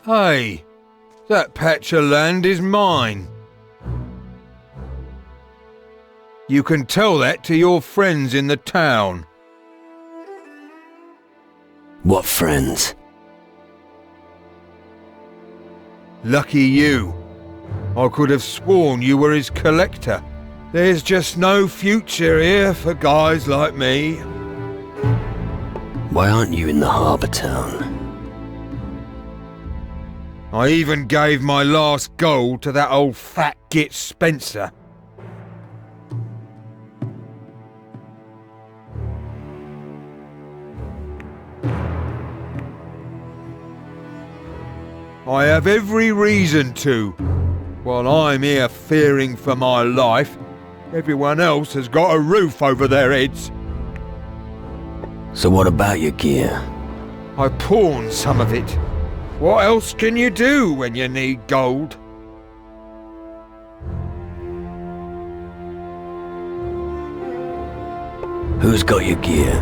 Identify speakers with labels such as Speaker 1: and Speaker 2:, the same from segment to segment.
Speaker 1: Hey, that patch of land is mine. You can tell that to your friends in the town.
Speaker 2: What friends?
Speaker 1: Lucky you. I could have sworn you were his collector. There's just no future here for guys like me.
Speaker 2: Why aren't you in the harbour town?
Speaker 1: I even gave my last gold to that old fat git Spencer. I have every reason to. While I'm here fearing for my life, everyone else has got a roof over their heads.
Speaker 2: So what about your gear?
Speaker 1: I pawned some of it. What else can you do when you need gold?
Speaker 2: Who's got your gear?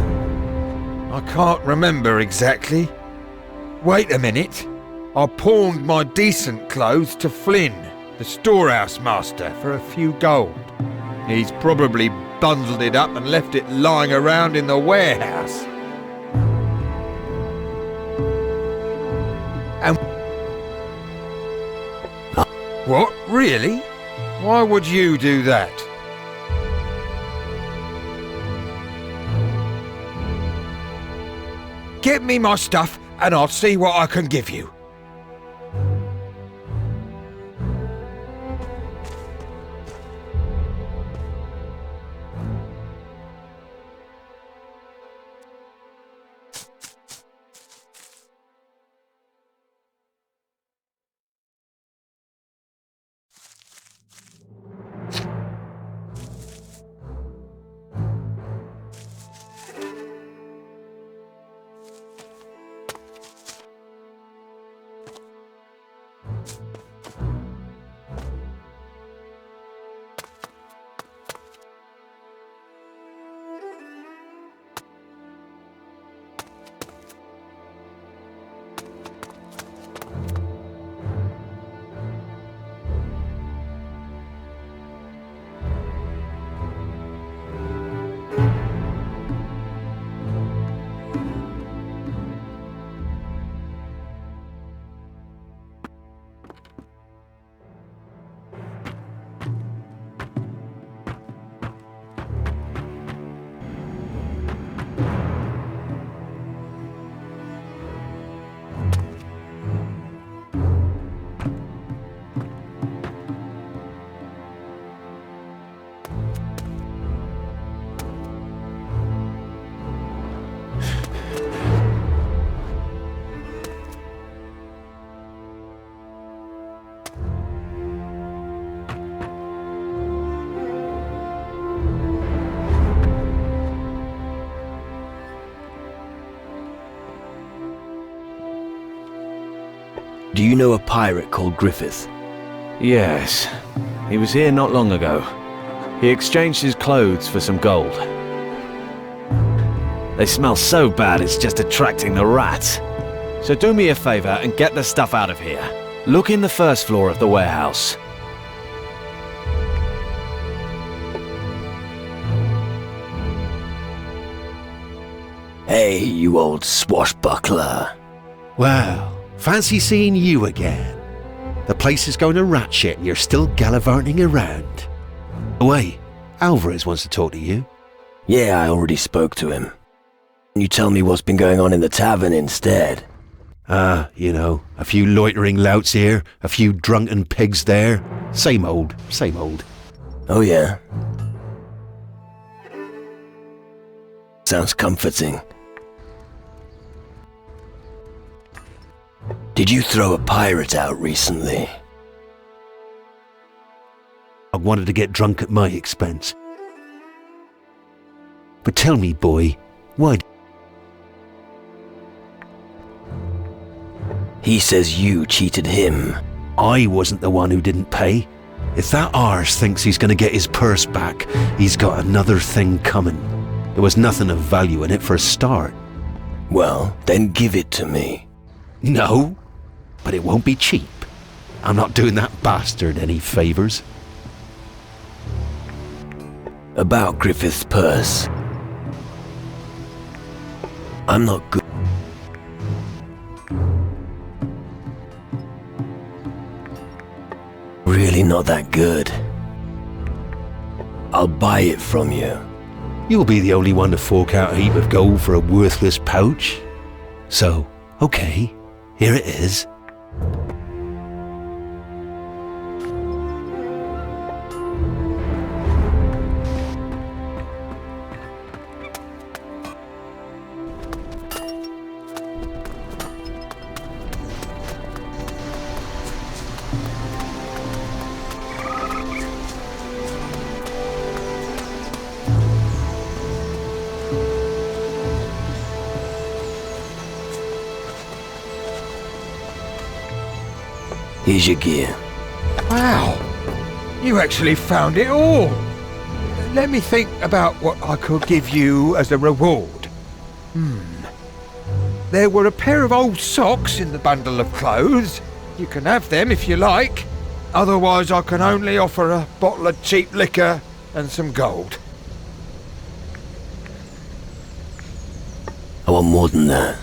Speaker 1: I can't remember exactly. Wait a minute. I pawned my decent clothes to Flynn, the storehouse master, for a few gold. He's probably bundled it up and left it lying around in the warehouse. And... What? Really? Why would you do that? Get me my stuff and I'll see what I can give you.
Speaker 2: Do you know a pirate called Griffith?
Speaker 3: Yes. He was here not long ago. He exchanged his clothes for some gold. They smell so bad it's just attracting the rats. So do me a favor and get the stuff out of here. Look in the first floor of the warehouse.
Speaker 2: Hey, you old swashbuckler.
Speaker 4: Well, fancy seeing you again. The place is going to rat shit and you're still gallivanting around. Wait, Alvarez wants to talk to you.
Speaker 2: Yeah, I already spoke to him. You tell me what's been going on in the tavern instead.
Speaker 4: You know, a few loitering louts here, a few drunken pigs there. Same old, same old.
Speaker 2: Oh yeah. Sounds comforting. Did you throw a pirate out recently?
Speaker 4: I wanted to get drunk at my expense. But tell me, boy, why?
Speaker 2: He says you cheated him.
Speaker 4: I wasn't the one who didn't pay. If that arse thinks he's going to get his purse back, he's got another thing coming. There was nothing of value in it for a start.
Speaker 2: Well, then give it to me.
Speaker 4: No. but it won't be cheap. I'm not doing that bastard any favours.
Speaker 2: About Griffith's purse. I'm not good. Really not that good. I'll buy it from you.
Speaker 4: You'll be the only one to fork out a heap of gold for a worthless pouch. So, okay, here it is.
Speaker 2: Here's your gear.
Speaker 1: Wow, you actually found it all. Let me think about what I could give you as a reward. There were a pair of old socks in the bundle of clothes. You can have them if you like. Otherwise, I can only offer a bottle of cheap liquor and some gold.
Speaker 2: I want more than that.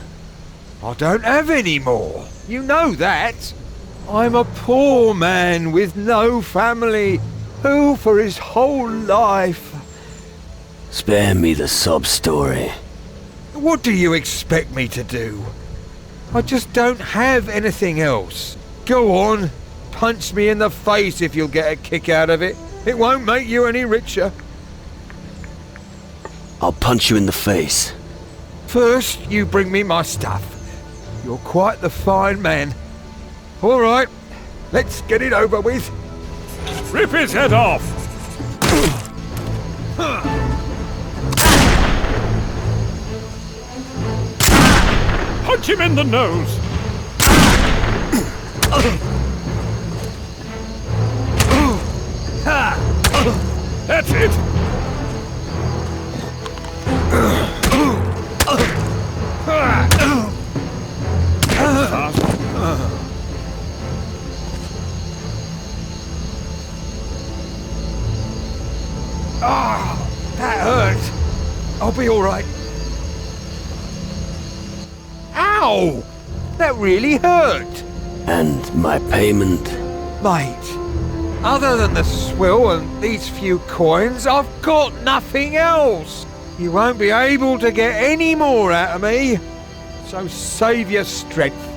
Speaker 1: I don't have any more. You know that. I'm a poor man with no family, who for his whole life...
Speaker 2: Spare me the sob story.
Speaker 1: What do you expect me to do? I just don't have anything else. Go on, punch me in the face if you'll get a kick out of it. It won't make you any richer.
Speaker 2: I'll punch you in the face.
Speaker 1: First, you bring me my stuff. You're quite the fine man. All right, let's get it over with.
Speaker 5: Rip his head off! Punch him in the nose! That's it!
Speaker 1: That hurt. I'll be all right. Ow! That really hurt.
Speaker 2: And my payment?
Speaker 1: Mate, other than the swill and these few coins, I've got nothing else. You won't be able to get any more out of me. So save your strength.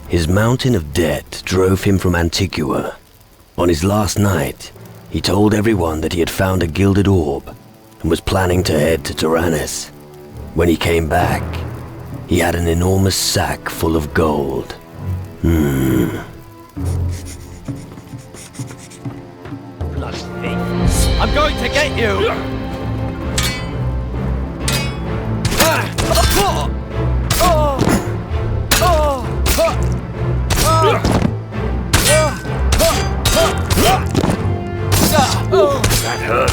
Speaker 2: His mountain of debt drove him from Antigua. On his last night, he told everyone that he had found a gilded orb and was planning to head to Tyrannus. When he came back, he had an enormous sack full of gold.
Speaker 3: Bloody thief. I'm going to get you!
Speaker 5: That hurt.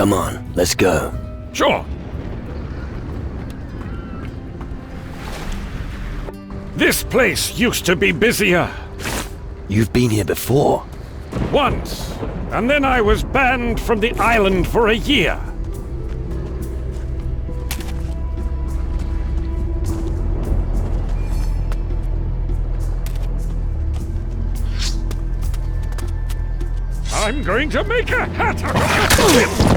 Speaker 2: Come on, let's go.
Speaker 5: Sure. This place used to be busier.
Speaker 2: You've been here before.
Speaker 5: Once. And then I was banned from the island for a year. I'm going to make a hat out of this!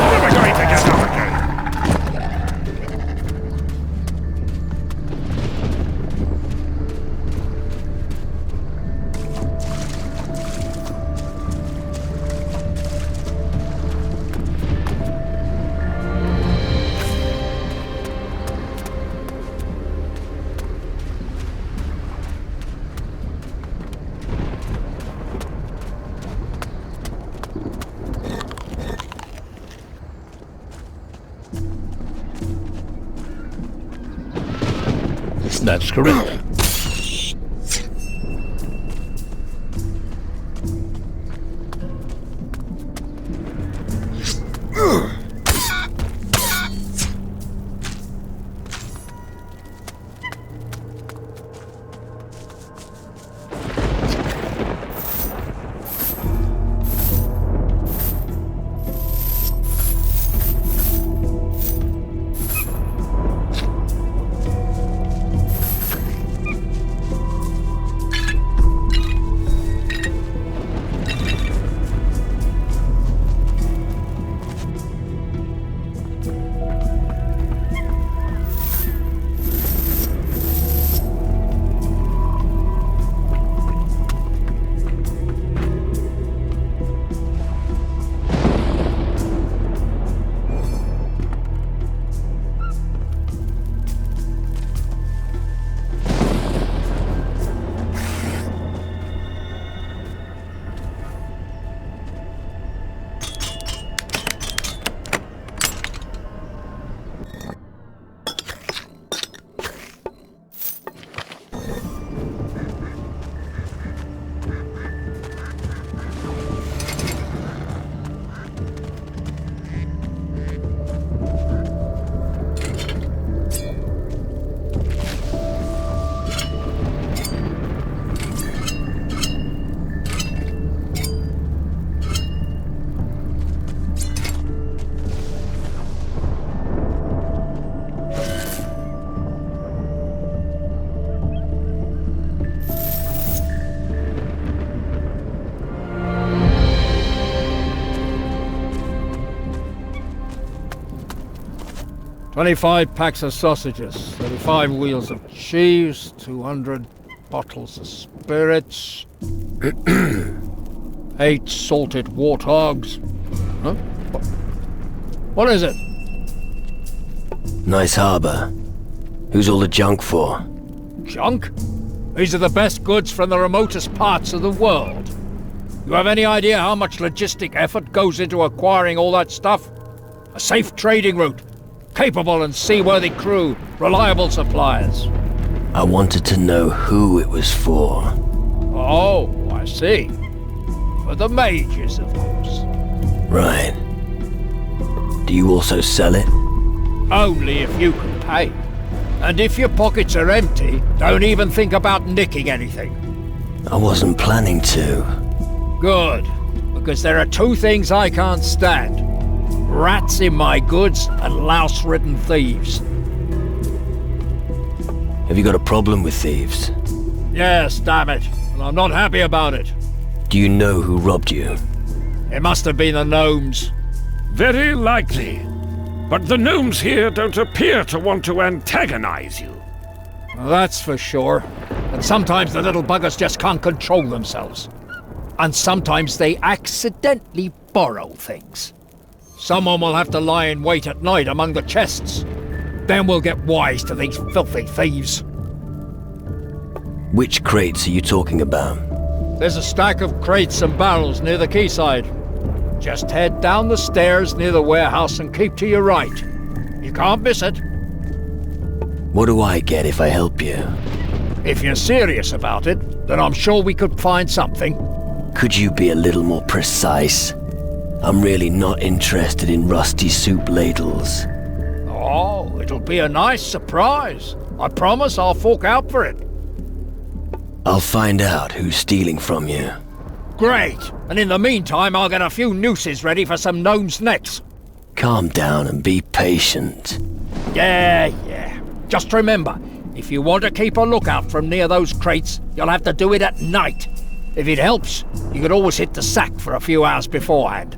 Speaker 5: Never going to get out again!
Speaker 6: 'Yes, that's correct. "25 packs of sausages, 35 wheels of cheese, 200 bottles of spirits, 8 salted warthogs." Huh? What is it?
Speaker 2: Nice harbor. Who's all the junk for?
Speaker 6: Junk? These are the best goods from the remotest parts of the world. You have any idea how much logistic effort goes into acquiring all that stuff? A safe trading route, capable and seaworthy crew, reliable suppliers.
Speaker 2: I wanted to know who it was for.
Speaker 6: Oh, I see. For the mages, of course.
Speaker 2: Right. Do you also sell it?
Speaker 6: Only if you can pay. And if your pockets are empty, don't even think about nicking anything.
Speaker 2: I wasn't planning to.
Speaker 6: Good, because there are 2 things I can't stand. Rats in my goods and louse-ridden thieves.
Speaker 2: Have you got a problem with thieves?
Speaker 6: Yes, damn it. And I'm not happy about it.
Speaker 2: Do you know who robbed you?
Speaker 6: It must have been the gnomes.
Speaker 5: Very likely. But the gnomes here don't appear to want to antagonize you.
Speaker 6: Well, that's for sure. And sometimes the little buggers just can't control themselves. And sometimes they accidentally borrow things. Someone will have to lie in wait at night among the chests. Then we'll get wise to these filthy thieves.
Speaker 2: Which crates are you talking about?
Speaker 6: There's a stack of crates and barrels near the quayside. Just head down the stairs near the warehouse and keep to your right. You can't miss it.
Speaker 2: What do I get if I help you?
Speaker 6: If you're serious about it, then I'm sure we could find something.
Speaker 2: Could you be a little more precise? I'm really not interested in rusty soup ladles.
Speaker 6: Oh, it'll be a nice surprise. I promise I'll fork out for it.
Speaker 2: I'll find out who's stealing from you.
Speaker 6: Great! And in the meantime, I'll get a few nooses ready for some gnomes' necks.
Speaker 2: Calm down and be patient.
Speaker 6: Yeah. Just remember, if you want to keep a lookout from near those crates, you'll have to do it at night. If it helps, you could always hit the sack for a few hours beforehand.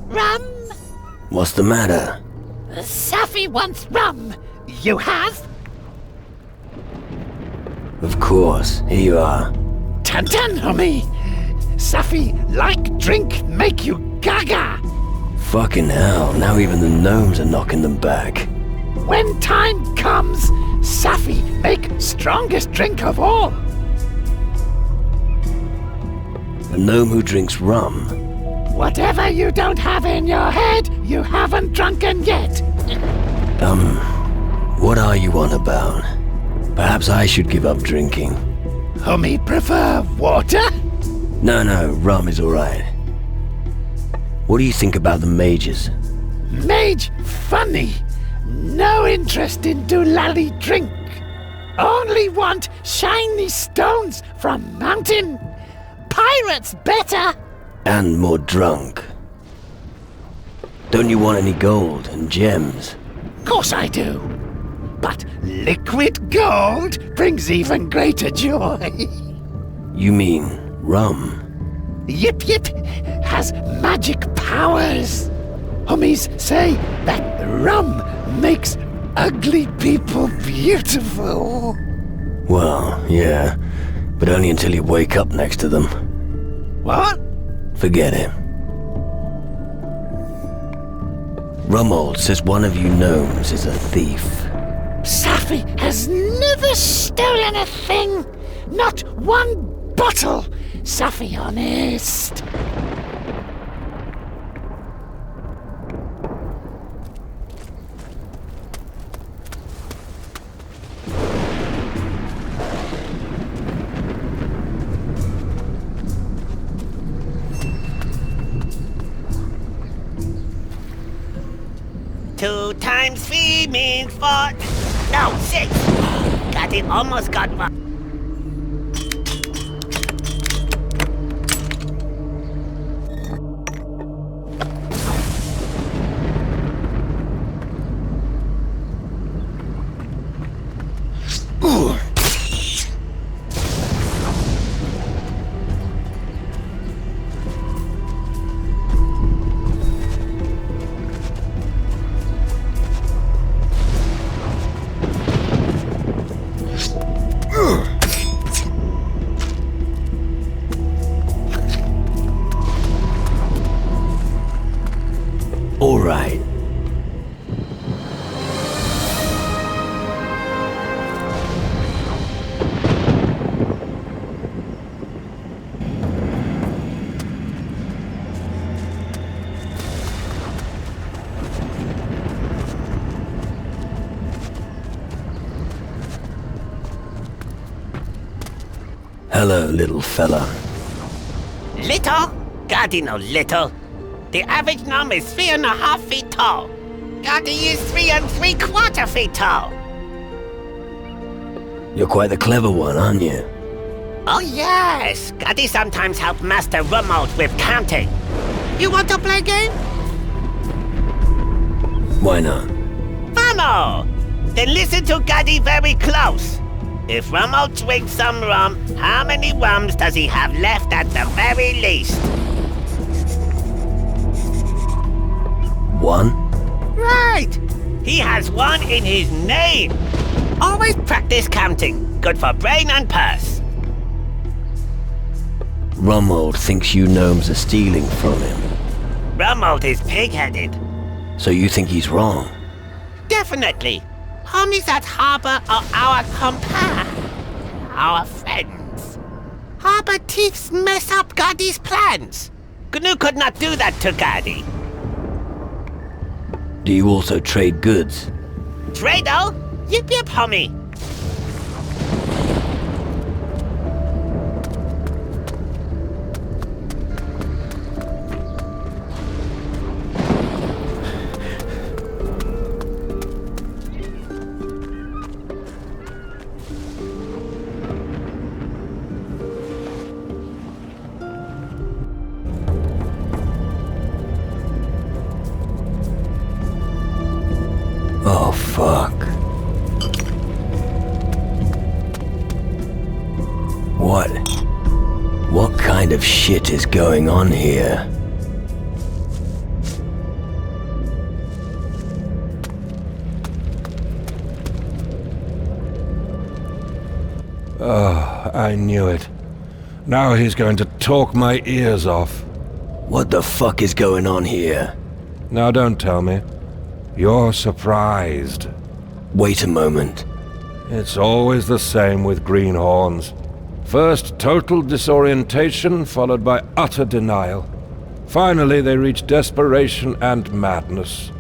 Speaker 7: Rum?
Speaker 2: What's the matter?
Speaker 7: Safi wants rum. You have?
Speaker 2: Of course, here you are.
Speaker 7: Tantan, homie. Safi like drink make you gaga.
Speaker 2: Fucking hell, now even the gnomes are knocking them back.
Speaker 7: When time comes, Safi make strongest drink of all.
Speaker 2: A gnome who drinks rum.
Speaker 7: Whatever you don't have in your head, you haven't drunken yet.
Speaker 2: What are you on about? Perhaps I should give up drinking.
Speaker 7: Homie prefer water?
Speaker 2: No, rum is alright. What do you think about the mages?
Speaker 7: Mage funny. No interest in doolally drink. Only want shiny stones from mountain. Pirates better.
Speaker 2: And more drunk. Don't you want any gold and gems?
Speaker 7: Course I do. But liquid gold brings even greater joy.
Speaker 2: You mean rum?
Speaker 7: Yip has magic powers. Homies say that rum makes ugly people beautiful.
Speaker 2: Well, yeah, but only until you wake up next to them.
Speaker 7: What?
Speaker 2: Forget it. Rumold says one of you gnomes is a thief.
Speaker 7: Safi has never stolen a thing. Not one bottle. Safi honest.
Speaker 8: Two times 3 means 4. No, 6. Got it, almost got one.
Speaker 2: All right. Hello, little fella.
Speaker 8: Little? Gotti no little. The average gnome is 3.5 feet tall. Gotti is 3 3/4 feet tall.
Speaker 2: You're quite the clever one, aren't you?
Speaker 8: Oh yes, Gotti sometimes help Master Rumold with counting. You want to play game?
Speaker 2: Why not?
Speaker 8: Vamo! Then listen to Gotti very close. If Rumold drinks some rum, how many rums does he have left at the very least?
Speaker 2: 1?
Speaker 8: Right! He has 1 in his name! Always practice counting. Good for brain and purse.
Speaker 2: Rummold thinks you gnomes are stealing from him.
Speaker 8: Rummold is pig-headed.
Speaker 2: So you think he's wrong?
Speaker 8: Definitely. Homies at Harbor are our compare. Our friends. Harbor thieves mess up Gadi's plans. Gnu could not do that to Gadi.
Speaker 2: Do you also trade goods?
Speaker 8: Trado? Yip yip, homie.
Speaker 2: Oh, fuck. What kind of shit is going on here?
Speaker 5: Oh, I knew it. Now he's going to talk my ears off.
Speaker 2: What the fuck is going on here?
Speaker 5: Now don't tell me. You're surprised.
Speaker 2: Wait a moment.
Speaker 5: It's always the same with greenhorns. First total disorientation, followed by utter denial. Finally, they reach desperation and madness.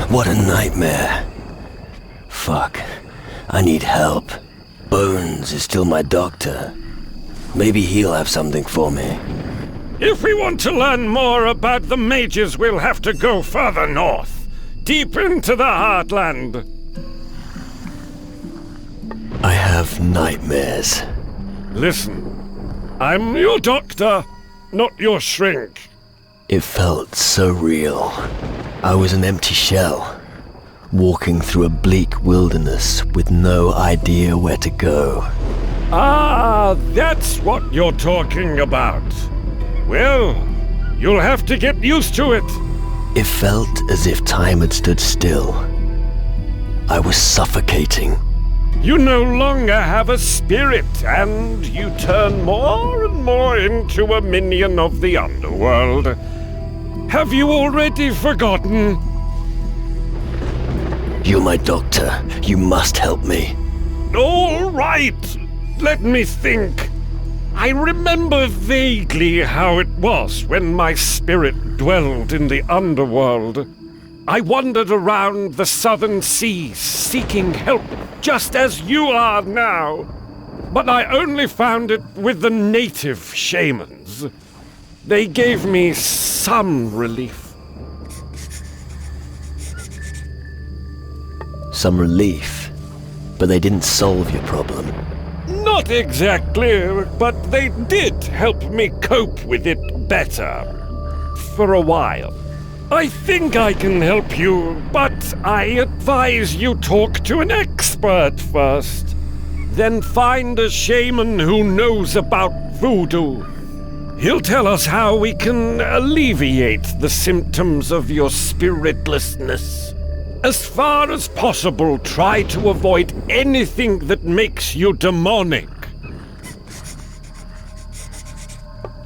Speaker 2: What a nightmare. Fuck. I need help. Bones is still my doctor. Maybe he'll have something for me.
Speaker 5: If we want to learn more about the mages, we'll have to go further north. Deep into the heartland.
Speaker 2: I have nightmares.
Speaker 5: Listen, I'm your doctor, not your shrink.
Speaker 2: It felt so real. I was an empty shell, walking through a bleak wilderness with no idea where to go.
Speaker 5: Ah, that's what you're talking about. Well, you'll have to get used to it.
Speaker 2: It felt as if time had stood still. I was suffocating.
Speaker 5: You no longer have a spirit, and you turn more and more into a minion of the underworld. Have you already forgotten?
Speaker 2: You're my doctor. You must help me.
Speaker 5: All right. Let me think. I remember vaguely how it was when my spirit dwelled in the underworld. I wandered around the southern seas, seeking help, just as you are now. But I only found it with the native shamans. They gave me some relief.
Speaker 2: Some relief? But they didn't solve your problem.
Speaker 5: Not exactly, but they did help me cope with it better. For a while. I think I can help you, but I advise you talk to an expert first. Then find a shaman who knows about voodoo. He'll tell us how we can alleviate the symptoms of your spiritlessness. As far as possible, try to avoid anything that makes you demonic.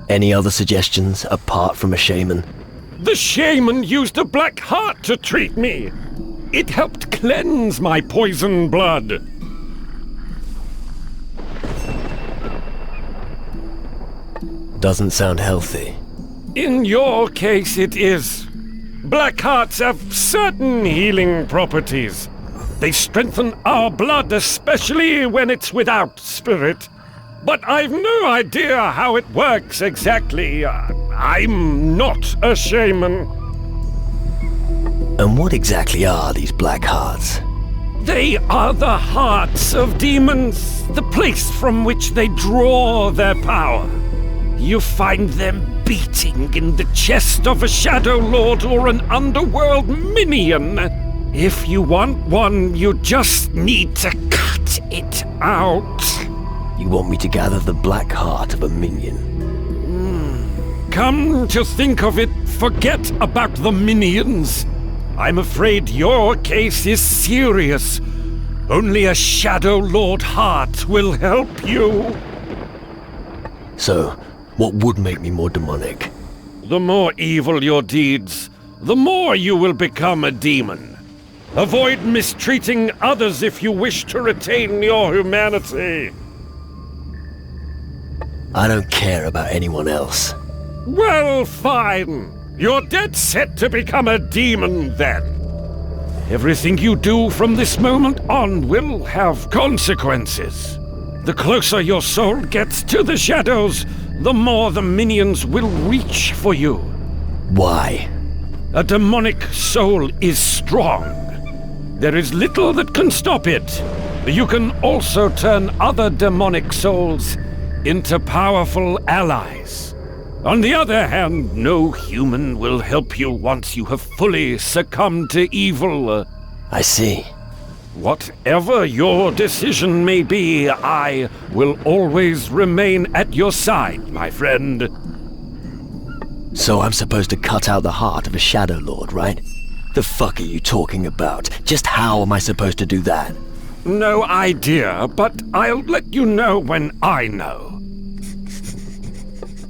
Speaker 2: Any other suggestions apart from a shaman?
Speaker 5: The shaman used a black heart to treat me. It helped cleanse my poison blood.
Speaker 2: Doesn't sound healthy.
Speaker 5: In your case, it is. Black hearts have certain healing properties. They strengthen our blood, especially when it's without spirit. But I've no idea how it works exactly. I'm not a shaman.
Speaker 2: And what exactly are these black hearts?
Speaker 5: They are the hearts of demons, the place from which they draw their power. You find them beating in the chest of a Shadow Lord or an underworld minion. If you want one, you just need to cut it out.
Speaker 2: You want me to gather the black heart of a minion?
Speaker 5: Come to think of it, forget about the minions. I'm afraid your case is serious. Only a Shadow Lord heart will help you.
Speaker 2: So, what would make me more demonic?
Speaker 5: The more evil your deeds, the more you will become a demon. Avoid mistreating others if you wish to retain your humanity.
Speaker 2: I don't care about anyone else.
Speaker 5: Well, fine. You're dead set to become a demon, then. Everything you do from this moment on will have consequences. The closer your soul gets to the shadows, the more the minions will reach for you.
Speaker 2: Why?
Speaker 5: A demonic soul is strong. There is little that can stop it. You can also turn other demonic souls into powerful allies. On the other hand, no human will help you once you have fully succumbed to evil.
Speaker 2: I see.
Speaker 5: Whatever your decision may be, I will always remain at your side, my friend.
Speaker 2: So I'm supposed to cut out the heart of a Shadow Lord, right? The fuck are you talking about? Just how am I supposed to do that?
Speaker 5: No idea, but I'll let you know when I know.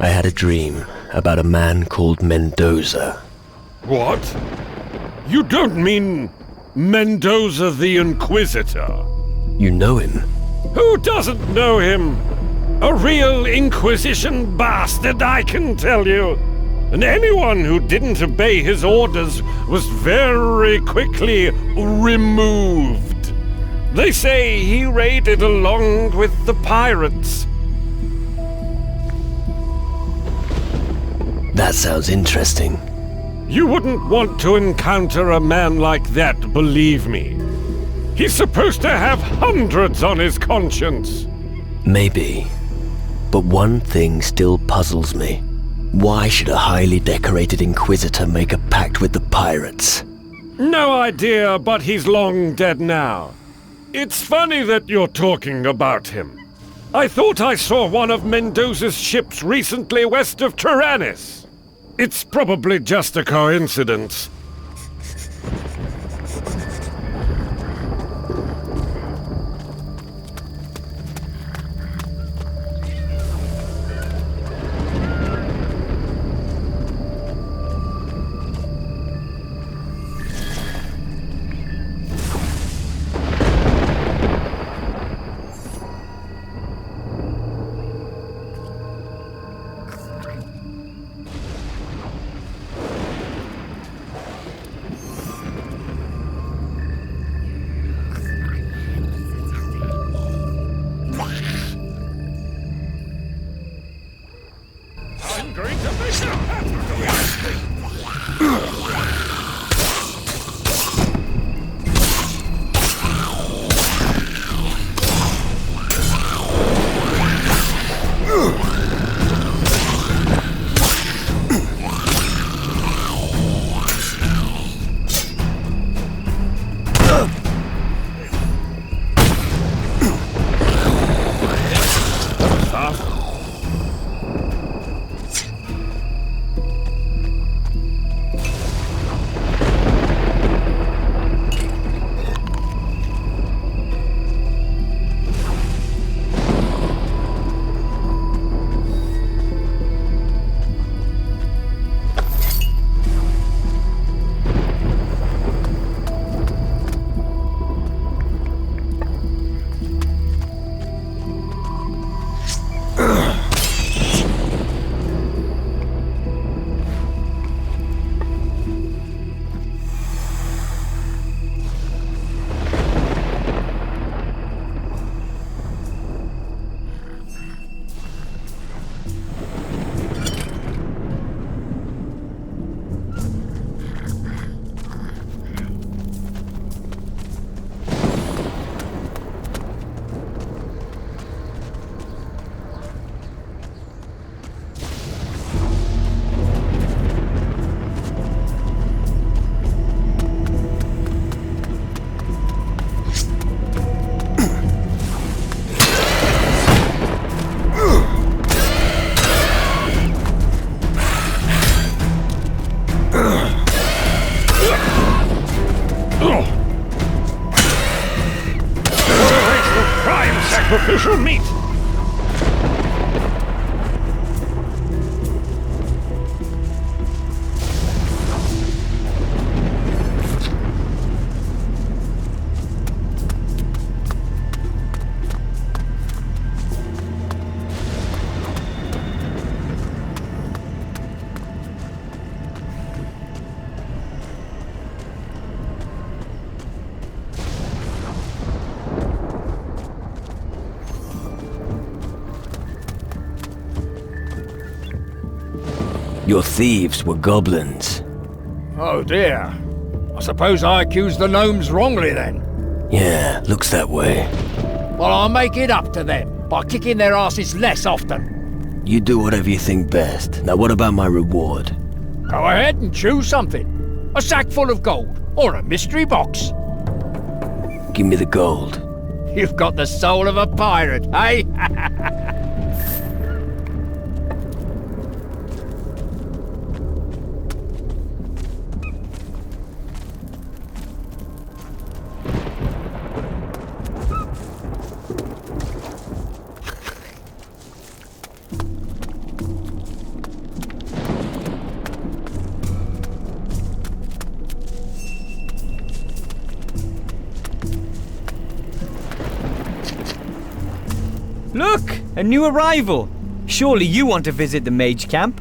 Speaker 2: I had a dream about a man called Mendoza.
Speaker 5: What? You don't mean Mendoza the Inquisitor?
Speaker 2: You know him?
Speaker 5: Who doesn't know him? A real Inquisition bastard, I can tell you. And anyone who didn't obey his orders was very quickly removed. They say he raided along with the pirates.
Speaker 2: That sounds interesting.
Speaker 5: You wouldn't want to encounter a man like that, believe me. He's supposed to have hundreds on his conscience.
Speaker 2: Maybe. But one thing still puzzles me. Why should a highly decorated Inquisitor make a pact with the pirates?
Speaker 5: No idea, but he's long dead now. It's funny that you're talking about him. I thought I saw one of Mendoza's ships recently west of Tyrannus. It's probably just a coincidence. sacrificial meat.
Speaker 2: Your thieves were goblins.
Speaker 6: Oh dear. I suppose I accused the gnomes wrongly then.
Speaker 2: Yeah, looks that way.
Speaker 6: Well, I'll make it up to them by kicking their asses less often.
Speaker 2: You do whatever you think best. Now what about my reward?
Speaker 6: Go ahead and choose something. A sack full of gold, or a mystery box.
Speaker 2: Give me the gold.
Speaker 6: You've got the soul of a pirate, eh?
Speaker 9: Look! A new arrival! Surely you want to visit the mage camp?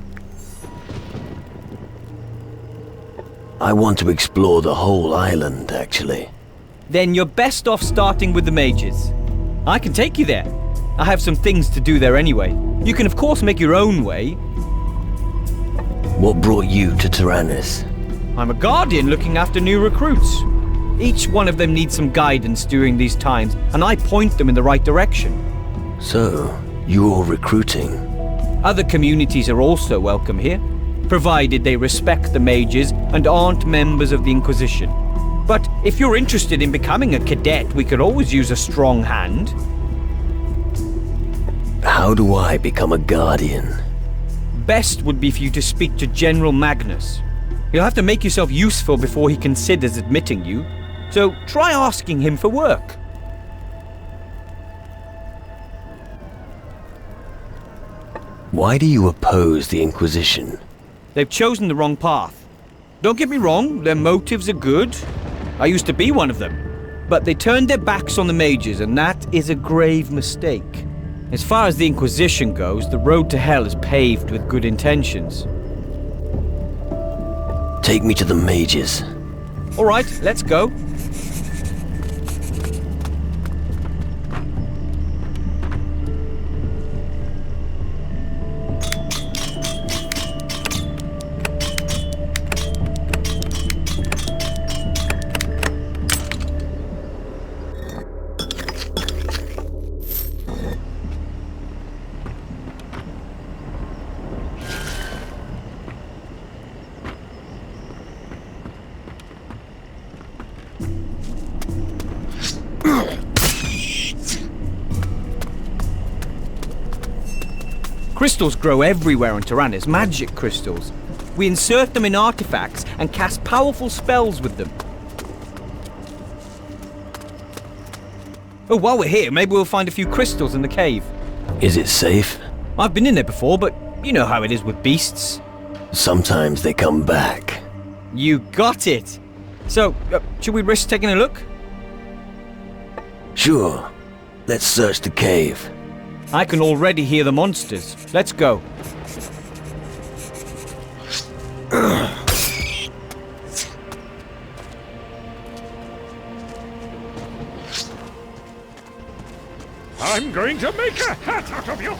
Speaker 2: I want to explore the whole island, actually.
Speaker 9: Then you're best off starting with the mages. I can take you there. I have some things to do there anyway. You can of course make your own way.
Speaker 2: What brought you to Tyrannus?
Speaker 9: I'm a guardian looking after new recruits. Each one of them needs some guidance during these times, and I point them in the right direction.
Speaker 2: So, you're recruiting?
Speaker 9: Other communities are also welcome here, provided they respect the mages and aren't members of the Inquisition. But if you're interested in becoming a cadet, we could always use a strong hand.
Speaker 2: How do I become a guardian?
Speaker 9: Best would be for you to speak to General Magnus. You'll have to make yourself useful before he considers admitting you, so try asking him for work.
Speaker 2: Why do you oppose the Inquisition?
Speaker 9: They've chosen the wrong path. Don't get me wrong, their motives are good. I used to be one of them. But they turned their backs on the mages, and that is a grave mistake. As far as the Inquisition goes, the road to hell is paved with good intentions.
Speaker 2: Take me to the mages.
Speaker 9: All right, let's go. Crystals grow everywhere on Tyrannus, magic crystals. We insert them in artifacts and cast powerful spells with them. Oh, while we're here, maybe we'll find a few crystals in the cave.
Speaker 2: Is it safe?
Speaker 9: I've been in there before, but you know how it is with beasts.
Speaker 2: Sometimes they come back.
Speaker 9: You got it! So, should we risk taking a look?
Speaker 2: Sure. Let's search the cave.
Speaker 9: I can already hear the monsters. Let's go.
Speaker 5: I'm going to make a hat out of you!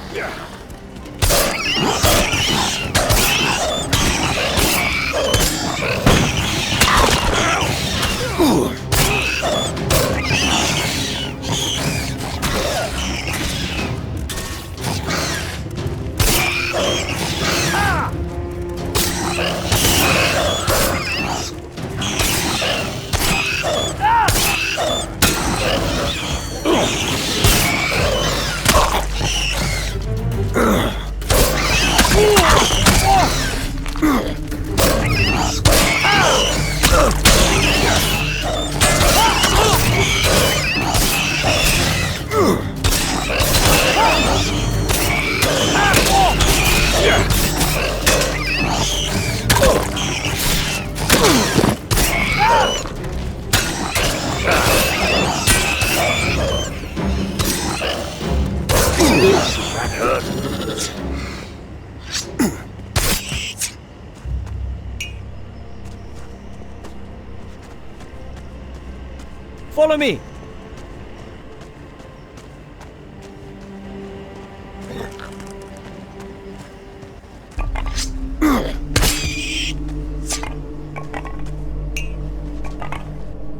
Speaker 9: Follow me.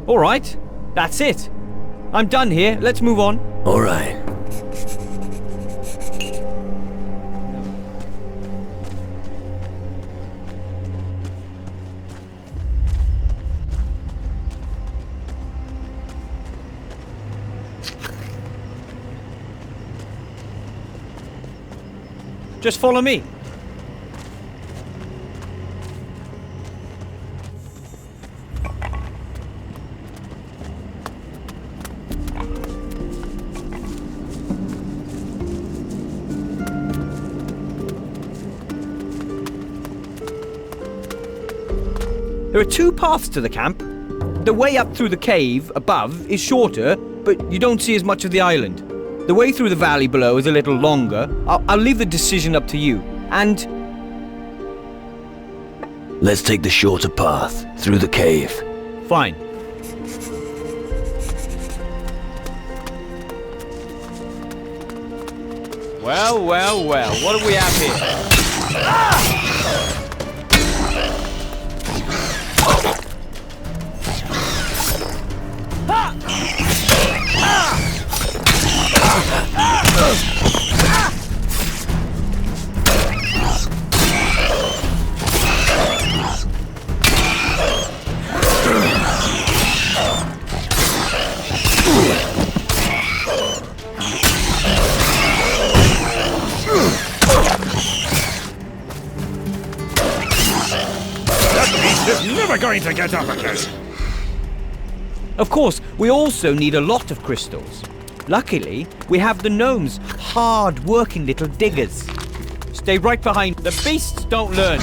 Speaker 9: All right, that's it. I'm done here. Let's move on.
Speaker 2: All right.
Speaker 9: Just follow me. There are two paths to the camp. The way up through the cave above is shorter, but you don't see as much of the island. The way through the valley below is a little longer. I'll leave the decision up to you. And
Speaker 2: Let's take the shorter path through the cave.
Speaker 9: fine. Well, well, well. What do we have here?
Speaker 5: He's never going to get up again.
Speaker 9: Of course, we also need a lot of crystals. Luckily, we have the gnomes, hard-working little diggers. Stay right behind. The beasts don't learn.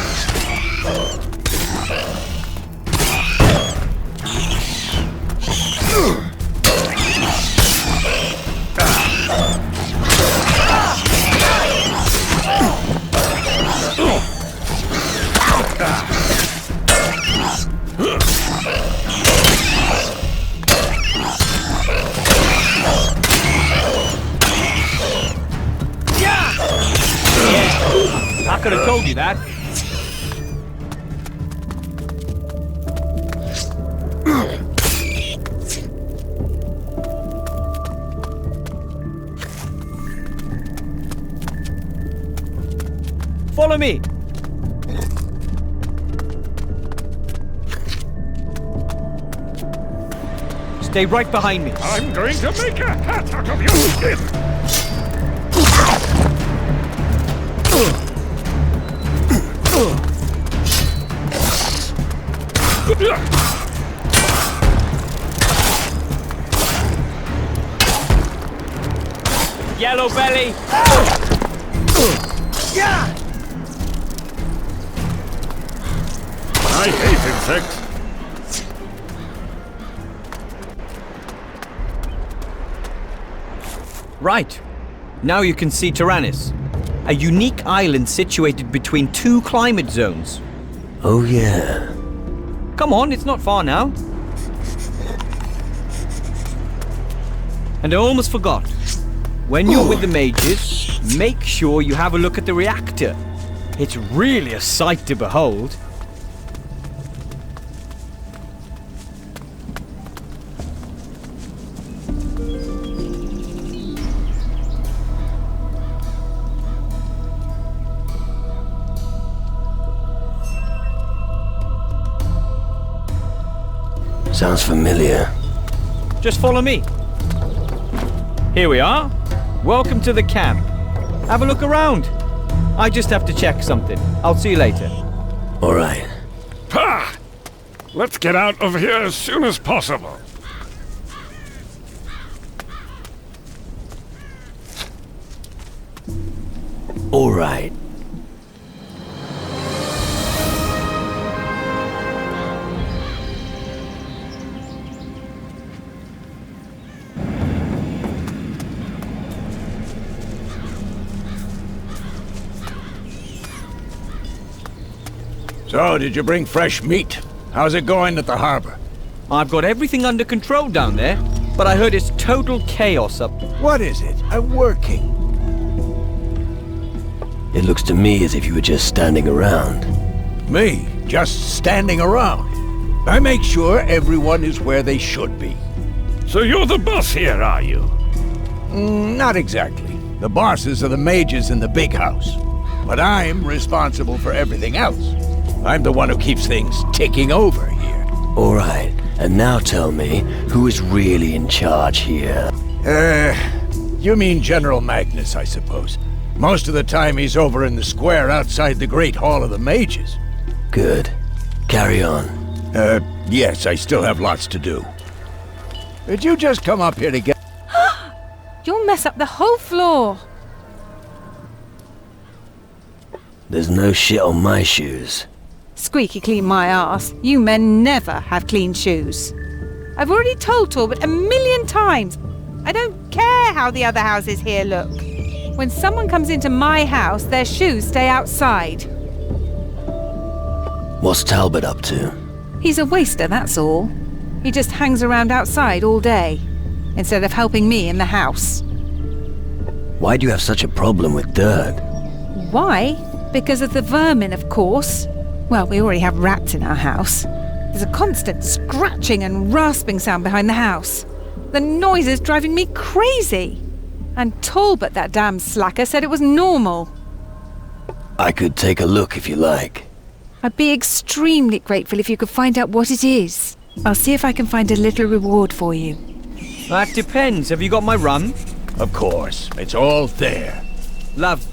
Speaker 9: I could have told you that. Follow me. Stay right behind me.
Speaker 5: I'm going to make a hat out of your skin.
Speaker 9: Yellow belly.
Speaker 5: I hate insects.
Speaker 9: Right. Now you can see Tyrannus, a unique island situated between two climate zones.
Speaker 2: Oh yeah.
Speaker 9: Come on, it's not far now. And I almost forgot. When you're with the mages, make sure you have a look at the reactor. It's really a sight to behold.
Speaker 2: Sounds familiar.
Speaker 9: Just follow me. Here we are. Welcome to the camp. Have a look around. I just have to check something. I'll see you later.
Speaker 2: All right.
Speaker 5: Ha! Let's get out of here as soon as possible.
Speaker 2: All right.
Speaker 6: So, did you bring fresh meat? How's it going at the harbor?
Speaker 9: I've got everything under control down there, but I heard it's total chaos up.
Speaker 10: What is it? I'm working.
Speaker 2: It looks to me as if you were just standing around.
Speaker 10: Me? Just standing around. I make sure everyone is where they should be.
Speaker 5: So you're the boss here, are you?
Speaker 10: Not exactly. The bosses are the mages in the big house. But I'm responsible for everything else. I'm the one who keeps things ticking over here.
Speaker 2: All right, and now tell me, who is really in charge here?
Speaker 10: You mean General Magnus, I suppose. Most of the time he's over in the square outside the Great Hall of the Mages.
Speaker 2: Good. Carry on.
Speaker 10: Yes, I still have lots to do. Did you just come up here to get...
Speaker 11: You'll mess up the whole floor.
Speaker 2: There's no shit on my shoes.
Speaker 11: Squeaky clean my ass. You men never have clean shoes. I've already told Talbot 1,000,000 times. I don't care how the other houses here look. When someone comes into my house, their shoes stay outside.
Speaker 2: What's Talbot up to?
Speaker 11: He's a waster, that's all. He just hangs around outside all day, instead of helping me in the house.
Speaker 2: Why do you have such a problem with dirt?
Speaker 11: Why? Because of the vermin, of course. Well, we already have rats in our house. There's a constant scratching and rasping sound behind the house. The noise is driving me crazy. And Talbot, that damn slacker, said it was normal.
Speaker 2: I could take a look if you like.
Speaker 11: I'd be extremely grateful if you could find out what it is. I'll see if I can find a little reward for you.
Speaker 9: That depends. Have you got my rum?
Speaker 10: Of course, it's all there.
Speaker 9: Love.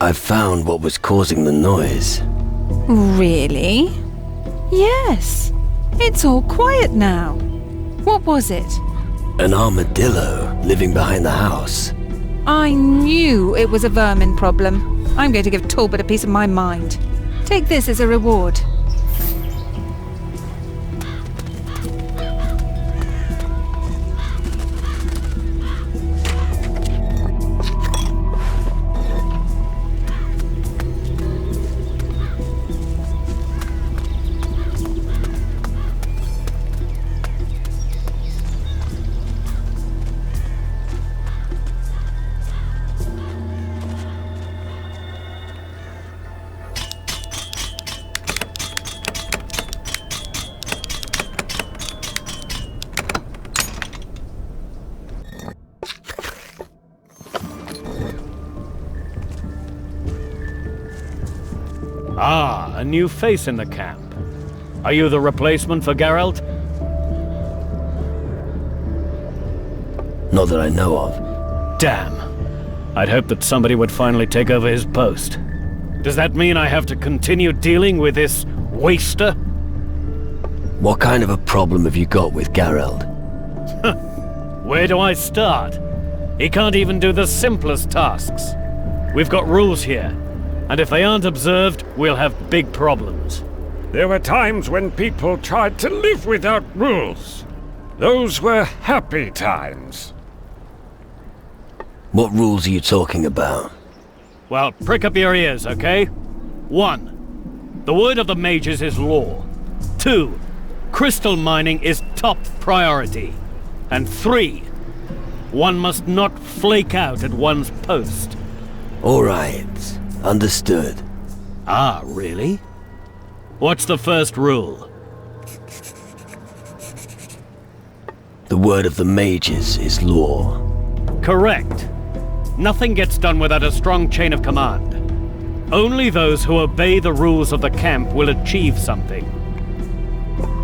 Speaker 2: I've found what was causing the noise.
Speaker 11: Really? Yes. It's all quiet now. What was it?
Speaker 2: An armadillo living behind the house.
Speaker 11: I knew it was a vermin problem. I'm going to give Talbot a piece of my mind. Take this as a reward.
Speaker 12: Ah, a new face in the camp. Are you the replacement for Geralt?
Speaker 2: Not that I know of.
Speaker 12: Damn. I'd hoped that somebody would finally take over his post. Does that mean I have to continue dealing with this waster?
Speaker 2: What kind of a problem have you got with Geralt?
Speaker 12: Where do I start? He can't even do the simplest tasks. We've got rules here, and if they aren't observed, we'll have big problems.
Speaker 5: There were times when people tried to live without rules. Those were happy times.
Speaker 2: What rules are you talking about?
Speaker 12: Well, prick up your ears, okay? 1. The word of the mages is law. 2. Crystal mining is top priority. And 3. One must not flake out at one's post.
Speaker 2: All right. Understood.
Speaker 12: Ah, really? What's the first rule?
Speaker 2: The word of the mages is law.
Speaker 12: Correct. Nothing gets done without a strong chain of command. Only those who obey the rules of the camp will achieve something.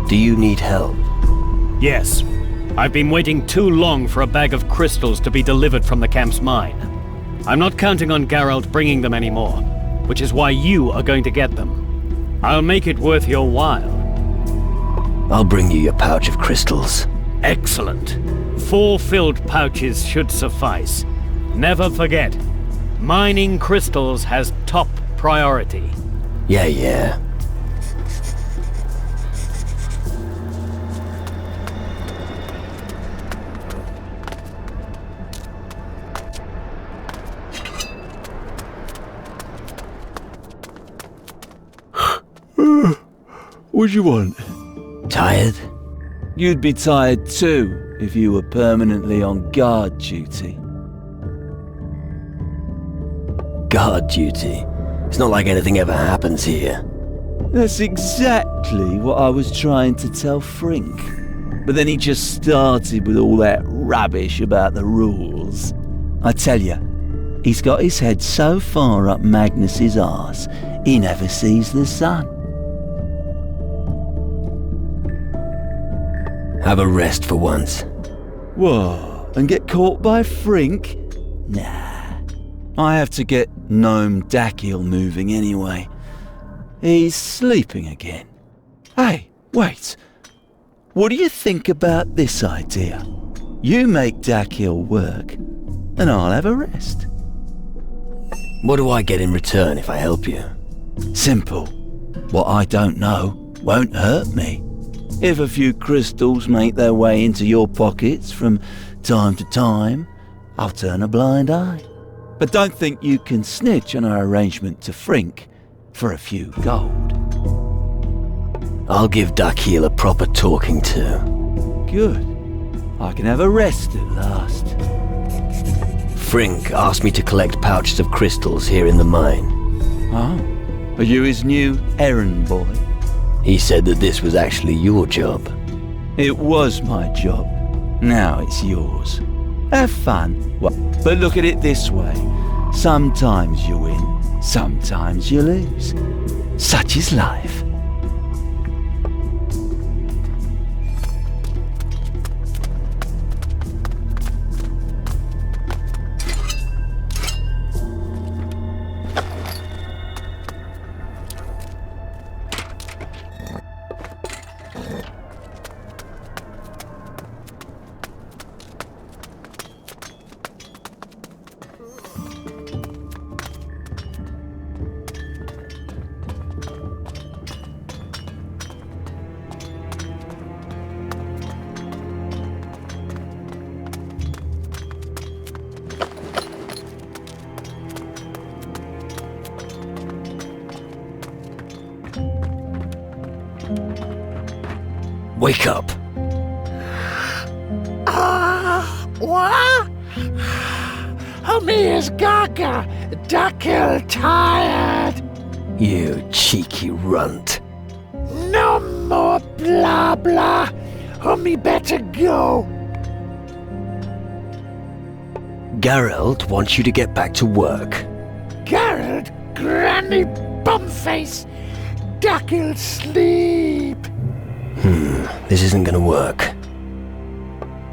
Speaker 2: Do you need help?
Speaker 12: Yes. I've been waiting too long for a bag of crystals to be delivered from the camp's mine. I'm not counting on Geralt bringing them anymore, which is why you are going to get them. I'll make it worth your while.
Speaker 2: I'll bring you your pouch of crystals.
Speaker 12: Excellent. 4 filled pouches should suffice. Never forget, mining crystals has top priority.
Speaker 2: Yeah.
Speaker 3: What do you want?
Speaker 2: Tired?
Speaker 3: You'd be tired too if you were permanently on guard duty.
Speaker 2: Guard duty? It's not like anything ever happens here.
Speaker 3: That's exactly what I was trying to tell Frink. But then he just started with all that rubbish about the rules. I tell you, he's got his head so far up Magnus's arse, he never sees the sun.
Speaker 2: Have a rest for once.
Speaker 3: Whoa, and get caught by Frink? Nah. I have to get Gnome Dakiel moving anyway. He's sleeping again. Hey, wait. What do you think about this idea? You make Dakiel work, and I'll have a rest.
Speaker 2: What do I get in return if I help you?
Speaker 3: Simple. What I don't know won't hurt me. If a few crystals make their way into your pockets from time to time, I'll turn a blind eye. But don't think you can snitch on our arrangement to Frink for a few gold.
Speaker 2: I'll give Dakiel a proper talking to.
Speaker 3: Good. I can have a rest at last.
Speaker 2: Frink asked me to collect pouches of crystals here in the mine.
Speaker 3: Oh? Are you his new errand boy?
Speaker 2: He said that this was actually your job.
Speaker 3: It was my job. Now it's yours. Have fun. But look at it this way. Sometimes you win, sometimes you lose. Such is life.
Speaker 2: Wake up!
Speaker 7: What? Me is gaga, Dakiel tired.
Speaker 2: You cheeky runt.
Speaker 7: No more blah blah. Me better go.
Speaker 2: Geralt wants you to get back to work.
Speaker 7: Geralt, granny bumface. Dakiel sleep.
Speaker 2: This isn't gonna work.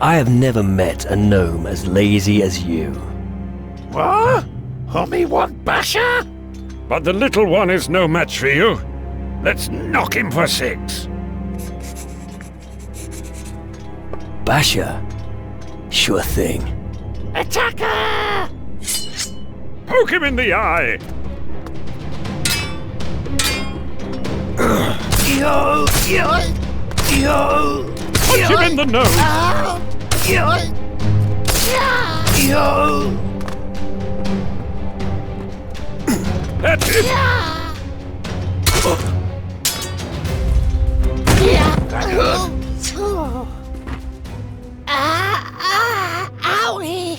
Speaker 2: I have never met a gnome as lazy as you.
Speaker 7: What? Me want Basha?
Speaker 5: But the little one is no match for you. Let's knock him for 6.
Speaker 2: Basha? Sure thing.
Speaker 7: Attacker!
Speaker 5: Poke him in the eye!
Speaker 7: Yo!
Speaker 5: Punch him in the nose!
Speaker 7: Yo!
Speaker 5: That's it!
Speaker 7: Owie!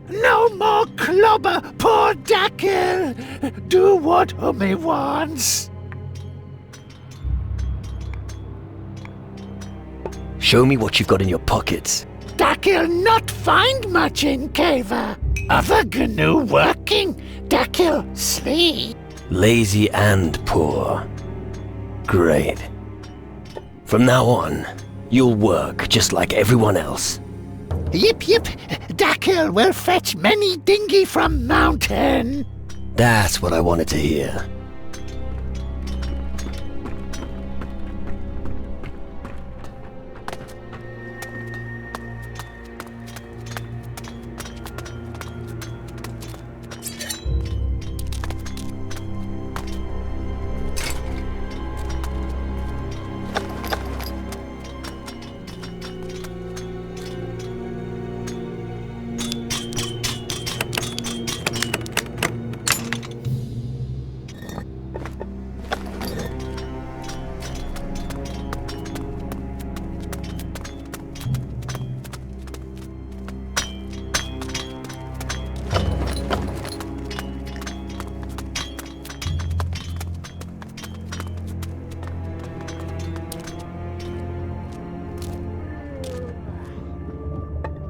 Speaker 7: No more clobber, poor Dakiel! Do what me wants!
Speaker 2: Show me what you've got in your pockets.
Speaker 7: Dakiel not find much in Caver. Other GNU working, Dakiel sleep.
Speaker 2: Lazy and poor. Great. From now on, you'll work just like everyone else.
Speaker 7: Yip, Dakiel will fetch many dinghy from mountain.
Speaker 2: That's what I wanted to hear.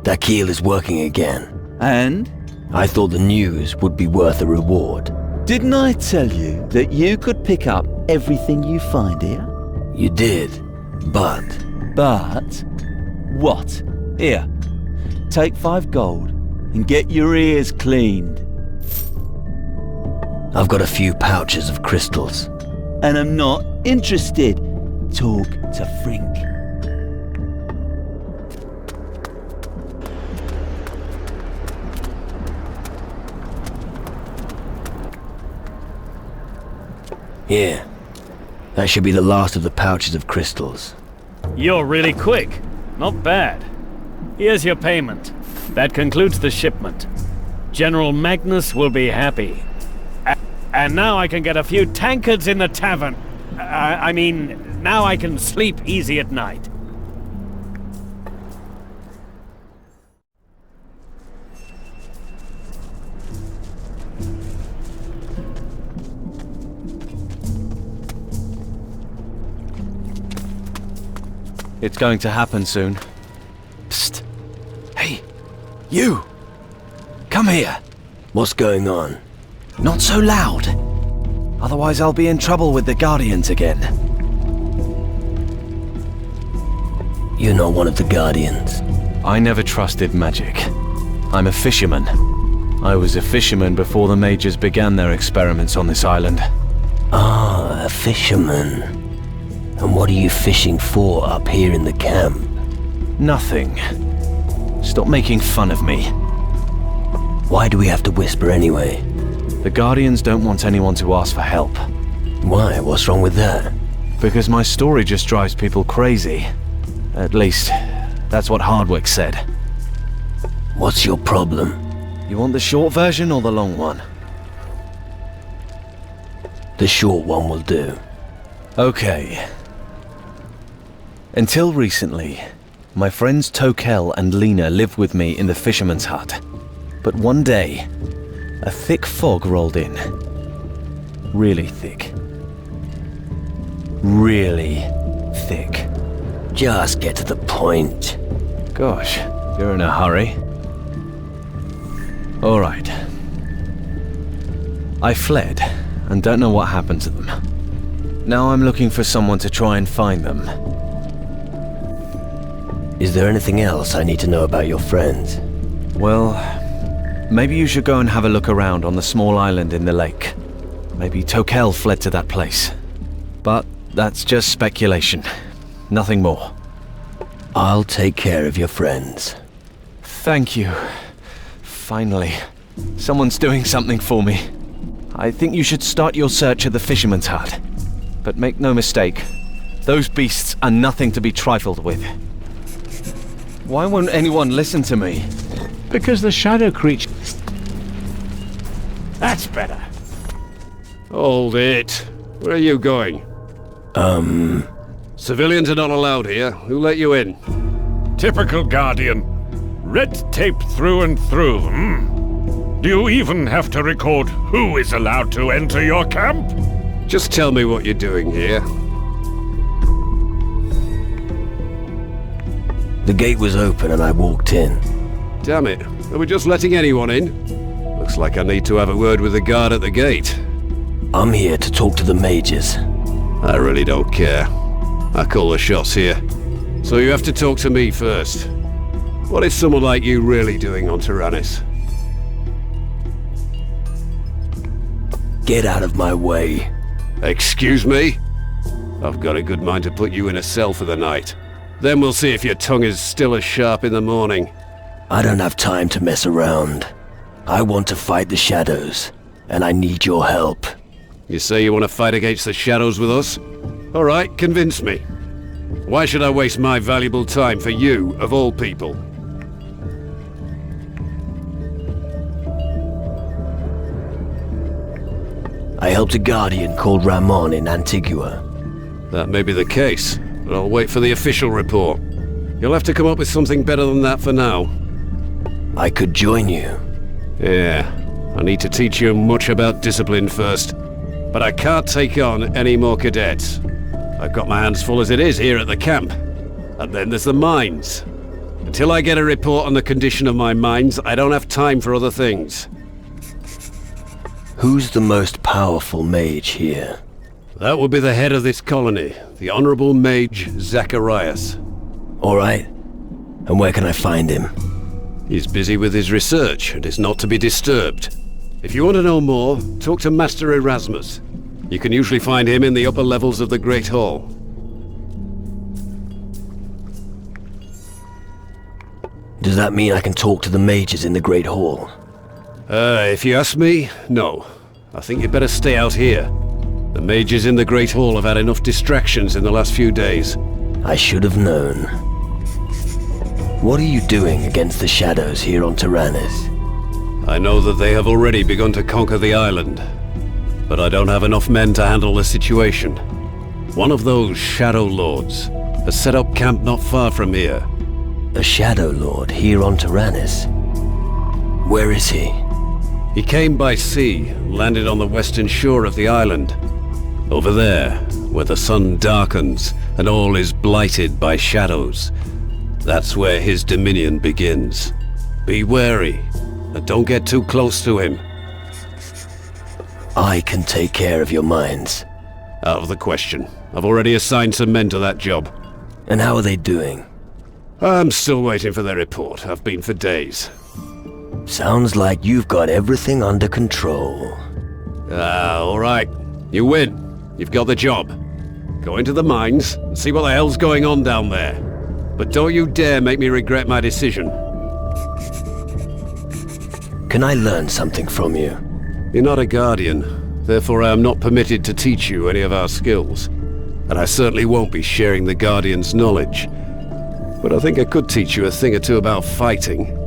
Speaker 2: Dakil is working again.
Speaker 3: And?
Speaker 2: I thought the news would be worth a reward.
Speaker 3: Didn't I tell you that you could pick up everything you find here?
Speaker 2: You did, but...
Speaker 3: But? What? Here. Take 5 gold and get your ears cleaned.
Speaker 2: I've got a few pouches of crystals.
Speaker 3: And I'm not interested. Talk to Frink.
Speaker 2: Here. That should be the last of the pouches of crystals.
Speaker 12: You're really quick. Not bad. Here's your payment. That concludes the shipment. General Magnus will be happy. And now I can get a few tankards in the tavern. I mean, now I can sleep easy at night.
Speaker 3: It's going to happen soon.
Speaker 2: Psst. Hey, you! Come here! What's going on?
Speaker 3: Not so loud. Otherwise I'll be in trouble with the Guardians again.
Speaker 2: You're not one of the Guardians.
Speaker 13: I never trusted magic. I'm a fisherman. I was a fisherman before the mages began their experiments on this island.
Speaker 2: Ah, a fisherman. And what are you fishing for up here in the camp?
Speaker 13: Nothing. Stop making fun of me.
Speaker 2: Why do we have to whisper anyway?
Speaker 13: The Guardians don't want anyone to ask for help.
Speaker 2: Why? What's wrong with that?
Speaker 13: Because my story just drives people crazy. At least, that's what Hardwick said.
Speaker 2: What's your problem?
Speaker 13: You want the short version or the long one?
Speaker 2: The short one will do.
Speaker 13: Okay. Until recently, my friends Tokel and Lena lived with me in the fisherman's hut. But one day, a thick fog rolled in. Really thick. Really thick.
Speaker 2: Just get to the point.
Speaker 13: Gosh, you're in a hurry. All right. I fled, and don't know what happened to them. Now I'm looking for someone to try and find them.
Speaker 2: Is there anything else I need to know about your friends?
Speaker 13: Well, maybe you should go and have a look around on the small island in the lake. Maybe Tokel fled to that place. But that's just speculation. Nothing more.
Speaker 2: I'll take care of your friends.
Speaker 13: Thank you. Finally. Someone's doing something for me. I think you should start your search at the fisherman's hut. But make no mistake, those beasts are nothing to be trifled with. Why won't anyone listen to me?
Speaker 10: Because the shadow creature...
Speaker 5: That's better. Hold it. Where are you going? Civilians are not allowed here. Who let you in? Typical Guardian. Red tape through and through, Do you even have to record who is allowed to enter your camp? Just tell me what you're doing here.
Speaker 2: The gate was open and I walked in.
Speaker 5: Damn it. Are we just letting anyone in? Looks like I need to have a word with the guard at the gate.
Speaker 2: I'm here to talk to the mages.
Speaker 5: I really don't care. I call the shots here. So you have to talk to me first. What is someone like you really doing on Tyrannus?
Speaker 2: Get out of my way.
Speaker 5: Excuse me? I've got a good mind to put you in a cell for the night. Then we'll see if your tongue is still as sharp in the morning.
Speaker 2: I don't have time to mess around. I want to fight the shadows, and I need your help.
Speaker 5: You say you want to fight against the shadows with us? All right, convince me. Why should I waste my valuable time for you, of all people?
Speaker 2: I helped a guardian called Ramon in Antigua.
Speaker 5: That may be the case, but I'll wait for the official report. You'll have to come up with something better than that for now.
Speaker 2: I could join you.
Speaker 5: Yeah, I need to teach you much about discipline first. But I can't take on any more cadets. I've got my hands full as it is here at the camp. And then there's the mines.
Speaker 14: Until I get a report on the condition of my mines, I don't have time for other things.
Speaker 2: Who's the most powerful mage here?
Speaker 14: That would be the head of this colony, the Honorable Mage Zacharias.
Speaker 2: All right. And where can I find him?
Speaker 14: He's busy with his research and is not to be disturbed. If you want to know more, talk to Master Erasmus. You can usually find him in the upper levels of the Great Hall.
Speaker 2: Does that mean I can talk to the mages in the Great Hall?
Speaker 14: If you ask me, no. I think you'd better stay out here. The mages in the Great Hall have had enough distractions in the last few days.
Speaker 2: I should have known. What are you doing against the shadows here on Tyrannus?
Speaker 14: I know that they have already begun to conquer the island, but I don't have enough men to handle the situation. One of those Shadow Lords has set up camp not far from here.
Speaker 2: A Shadow Lord here on Tyrannus? Where is he?
Speaker 14: He came by sea and landed on the western shore of the island. Over there, where the sun darkens and all is blighted by shadows. That's where his dominion begins. Be wary, and don't get too close to him.
Speaker 2: I can take care of your mines.
Speaker 14: Out of the question. I've already assigned some men to that job.
Speaker 2: And how are they doing?
Speaker 14: I'm still waiting for their report. I've been for days.
Speaker 2: Sounds like you've got everything under control.
Speaker 14: All right. You win. You've got the job. Go into the mines and see what the hell's going on down there. But don't you dare make me regret my decision.
Speaker 2: Can I learn something from you?
Speaker 14: You're not a guardian. Therefore I am not permitted to teach you any of our skills. And I certainly won't be sharing the Guardian's knowledge. But I think I could teach you a thing or two about fighting.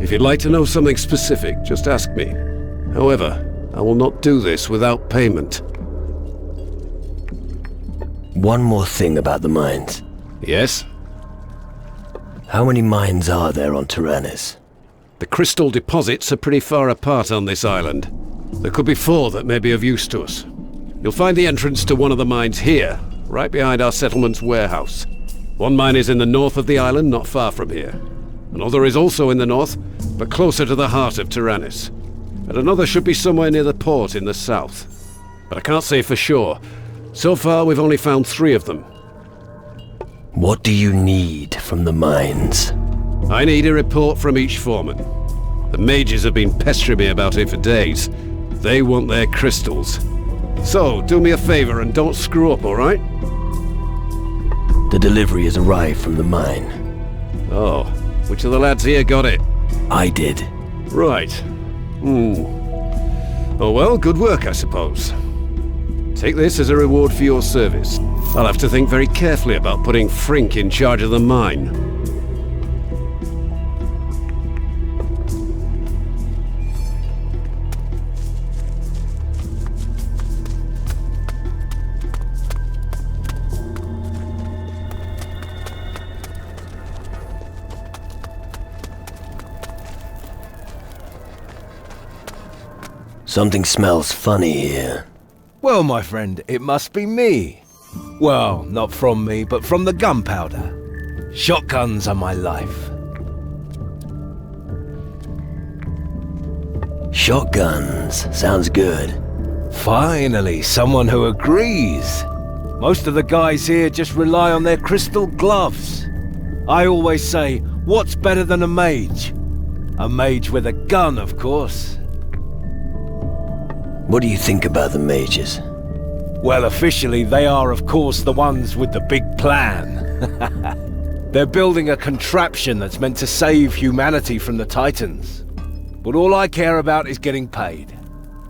Speaker 14: If you'd like to know something specific, just ask me. However, I will not do this without payment.
Speaker 2: One more thing about the mines.
Speaker 14: Yes?
Speaker 2: How many mines are there on Tyrannus?
Speaker 14: The crystal deposits are pretty far apart on this island. There could be 4 that may be of use to us. You'll find the entrance to one of the mines here, right behind our settlement's warehouse. One mine is in the north of the island, not far from here. Another is also in the north, but closer to the heart of Tyrannus. And another should be somewhere near the port in the south. But I can't say for sure. So far, we've only found 3 of them.
Speaker 2: What do you need from the mines?
Speaker 14: I need a report from each foreman. The mages have been pestering me about it for days. They want their crystals. So, do me a favor and don't screw up, all right?
Speaker 2: The delivery has arrived from the mine.
Speaker 14: Oh, which of the lads here got it?
Speaker 2: I did.
Speaker 14: Right. Oh well, good work, I suppose. Take this as a reward for your service. I'll have to think very carefully about putting Frink in charge of the mine.
Speaker 2: Something smells funny here.
Speaker 10: Well, my friend, it must be me. Well, not from me, but from the gunpowder. Shotguns are my life.
Speaker 2: Shotguns. Sounds good.
Speaker 10: Finally, someone who agrees. Most of the guys here just rely on their crystal gloves. I always say, what's better than a mage? A mage with a gun, of course.
Speaker 2: What do you think about the mages?
Speaker 10: Well, officially, they are, of course, the ones with the big plan. They're building a contraption that's meant to save humanity from the Titans. But all I care about is getting paid.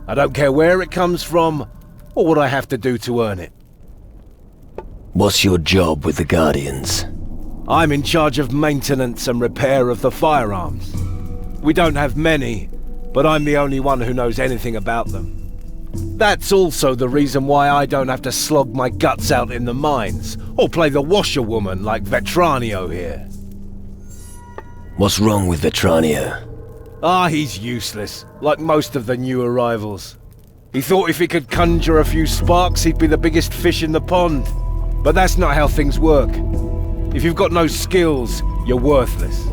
Speaker 10: I don't care where it comes from, or what I have to do to earn it.
Speaker 2: What's your job with the Guardians?
Speaker 10: I'm in charge of maintenance and repair of the firearms. We don't have many, but I'm the only one who knows anything about them. That's also the reason why I don't have to slog my guts out in the mines, or play the washerwoman like Vetranio here.
Speaker 2: What's wrong with Vetranio?
Speaker 10: He's useless, like most of the new arrivals. He thought if he could conjure a few sparks, he'd be the biggest fish in the pond. But that's not how things work. If you've got no skills, You're worthless.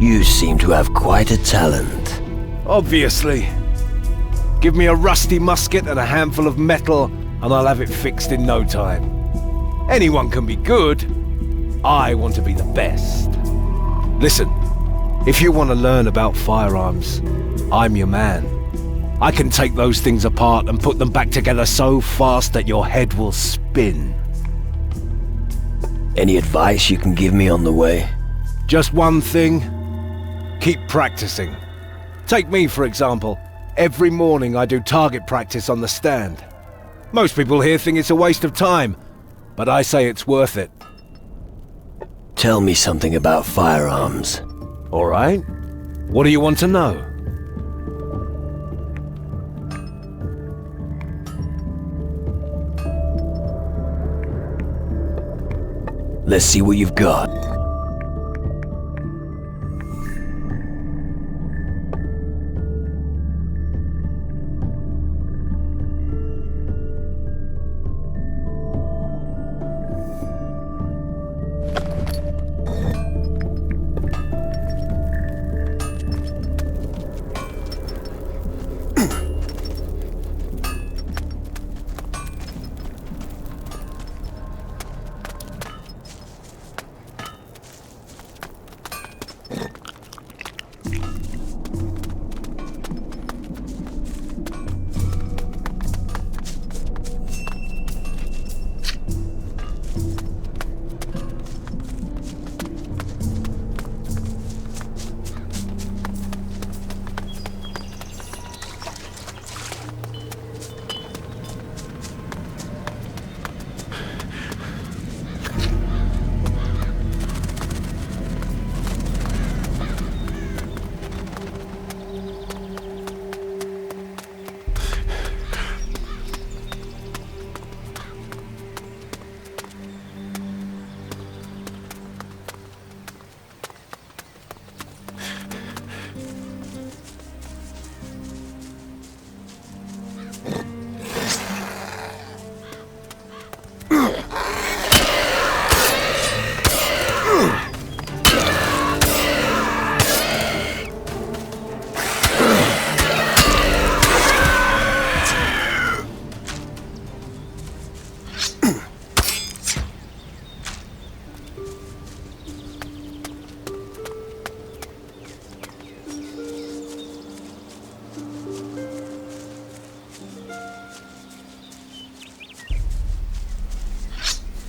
Speaker 2: You seem to have quite a talent.
Speaker 10: Obviously. Give me a rusty musket and a handful of metal, and I'll have it fixed in no time. Anyone can be good. I want to be the best. Listen, if you want to learn about firearms, I'm your man. I can take those things apart and put them back together so fast that your head will spin.
Speaker 2: Any advice you can give me on the way?
Speaker 10: Just one thing. Keep practicing. Take me, for example. Every morning I do target practice on the stand. Most people here think it's a waste of time, but I say it's worth it.
Speaker 2: Tell me something about firearms.
Speaker 10: All right. What do you want to know?
Speaker 2: Let's see what you've got.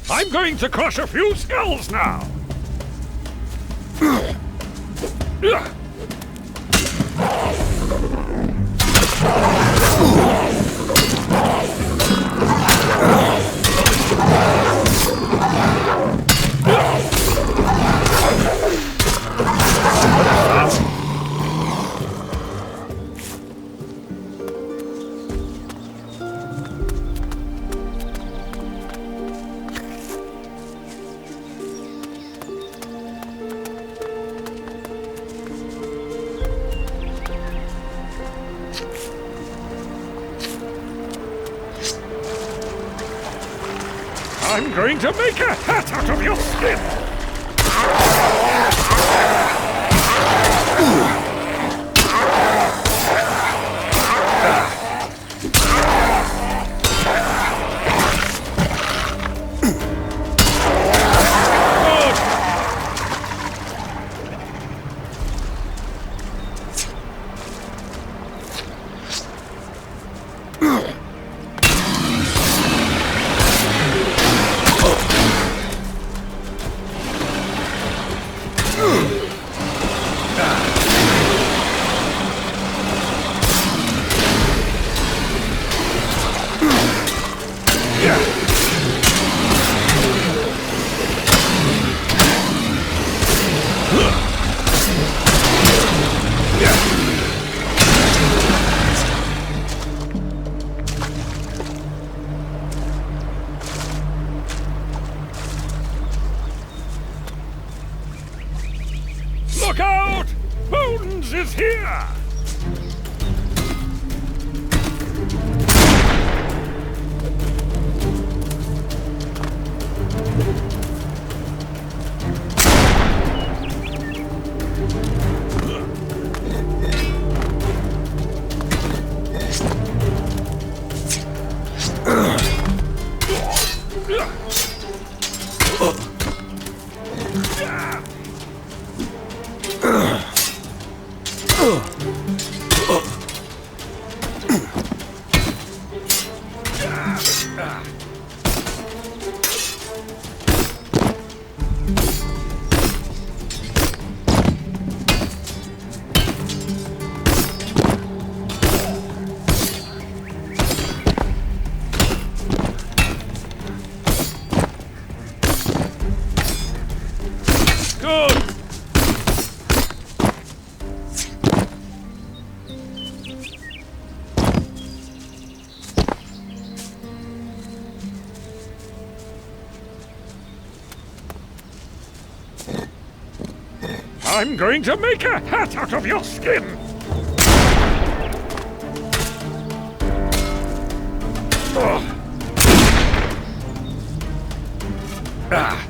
Speaker 5: I'm going to crush a few skulls now! I'm going to make a hat out of your skin! Look out! Bones is here! I'm going to make a hat out of your skin! Oh. Ah.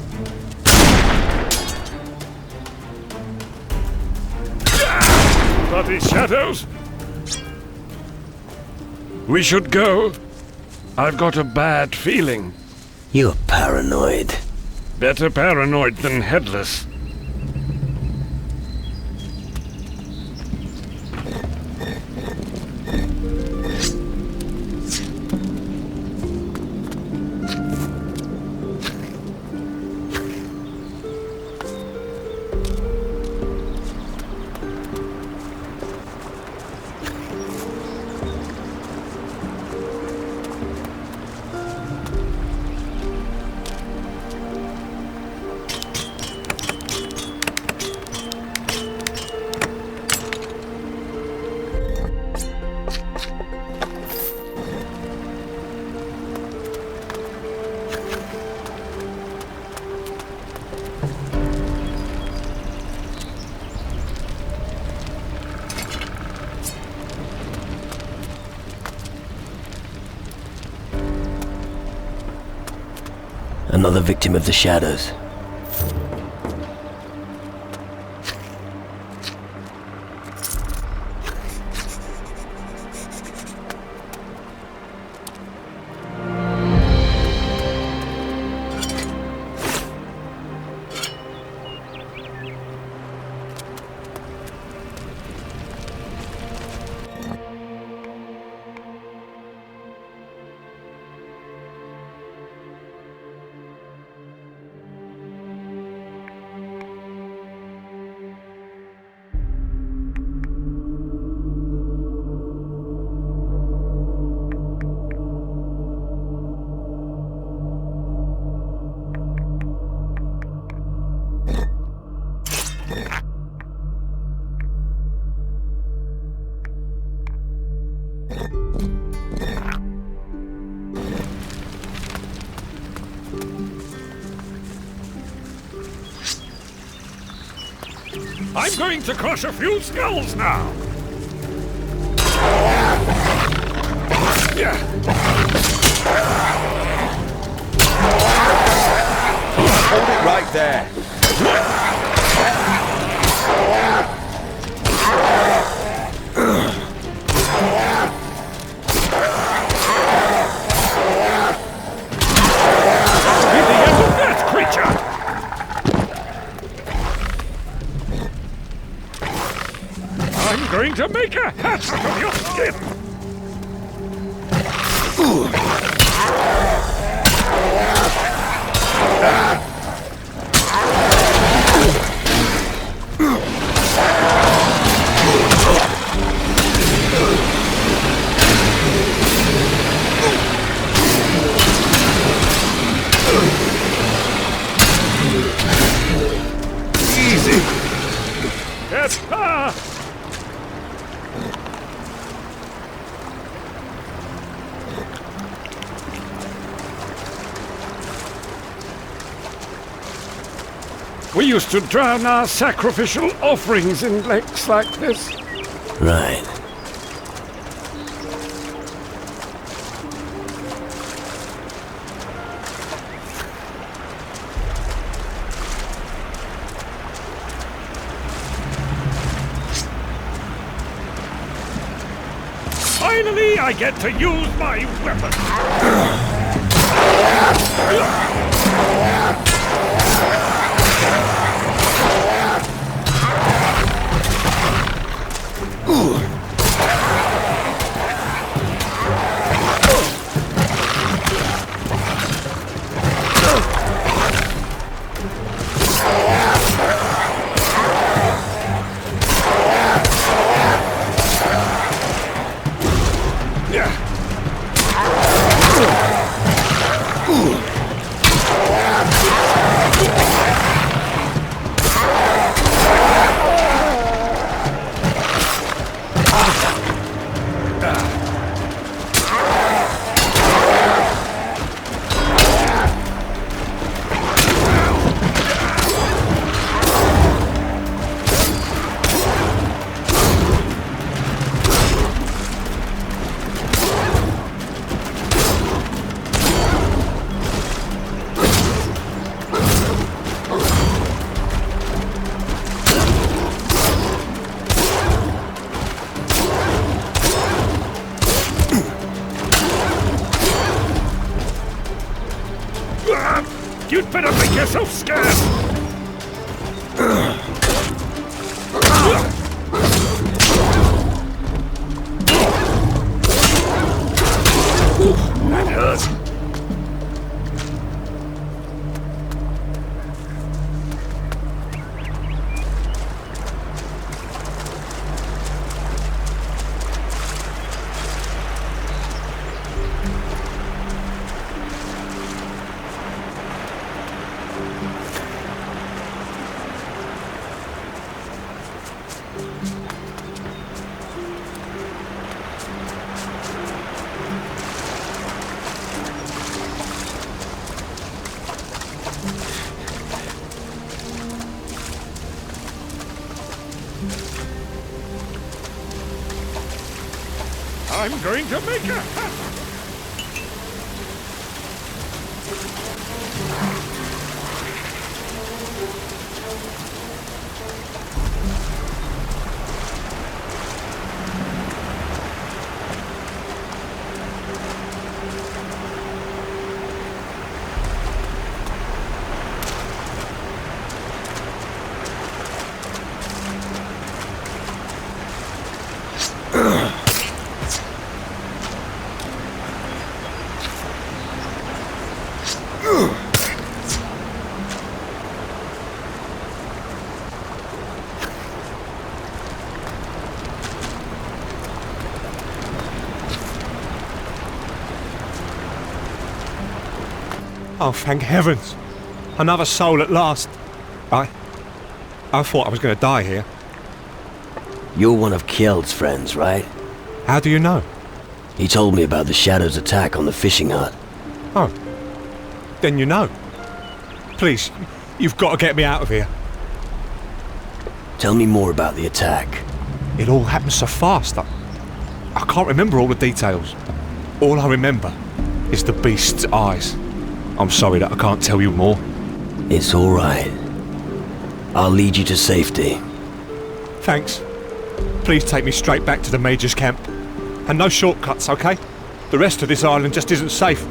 Speaker 5: Bloody shadows! We should go. I've got a bad feeling.
Speaker 2: You're paranoid.
Speaker 5: Better paranoid than headless.
Speaker 2: Another victim of the shadows.
Speaker 5: I'm going to crush a few skulls now!
Speaker 15: Hold it right there!
Speaker 5: Be the end of that creature! I'm going to make a hat out of your skin! Easy! Yes! We used to drown our sacrificial offerings in lakes like this.
Speaker 2: Right.
Speaker 5: Finally, I get to use my weapon. better make yourself scarce! That hurt. I'm going to make a hat!
Speaker 16: Oh, thank heavens! Another soul at last. I thought I was going to die here.
Speaker 2: You're one of Kjeld's friends, right?
Speaker 16: How do you know?
Speaker 2: He told me about the Shadow's attack on the fishing hut.
Speaker 16: Oh. Then you know. Please, you've got to get me out of here.
Speaker 2: Tell me more about the attack.
Speaker 16: It all happened so fast. I can't remember all the details. All I remember is the beast's eyes. I'm sorry that I can't tell you more.
Speaker 2: It's all right. I'll lead you to safety.
Speaker 16: Thanks. Please take me straight back to the Major's camp. And no shortcuts, okay? The rest of this island just isn't safe.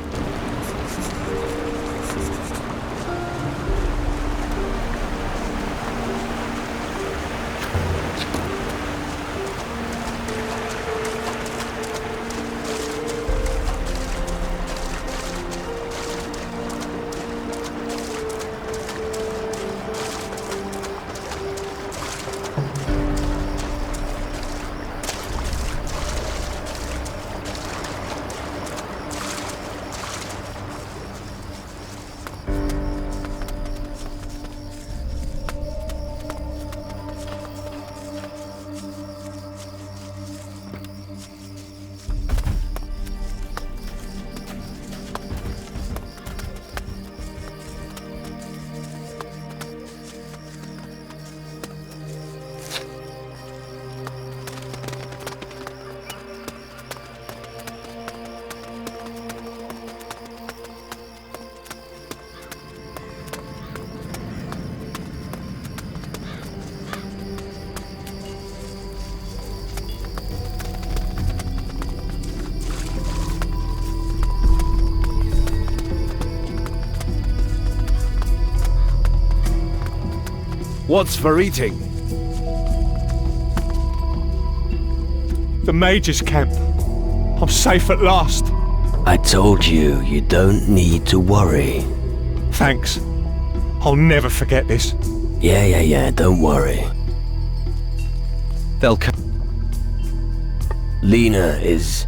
Speaker 10: What's for eating?
Speaker 16: The Major's camp. I'm safe at last.
Speaker 2: I told you, you don't need to worry.
Speaker 16: Thanks. I'll never forget this.
Speaker 2: Yeah, don't worry.
Speaker 13: They'll come.
Speaker 2: Lena is...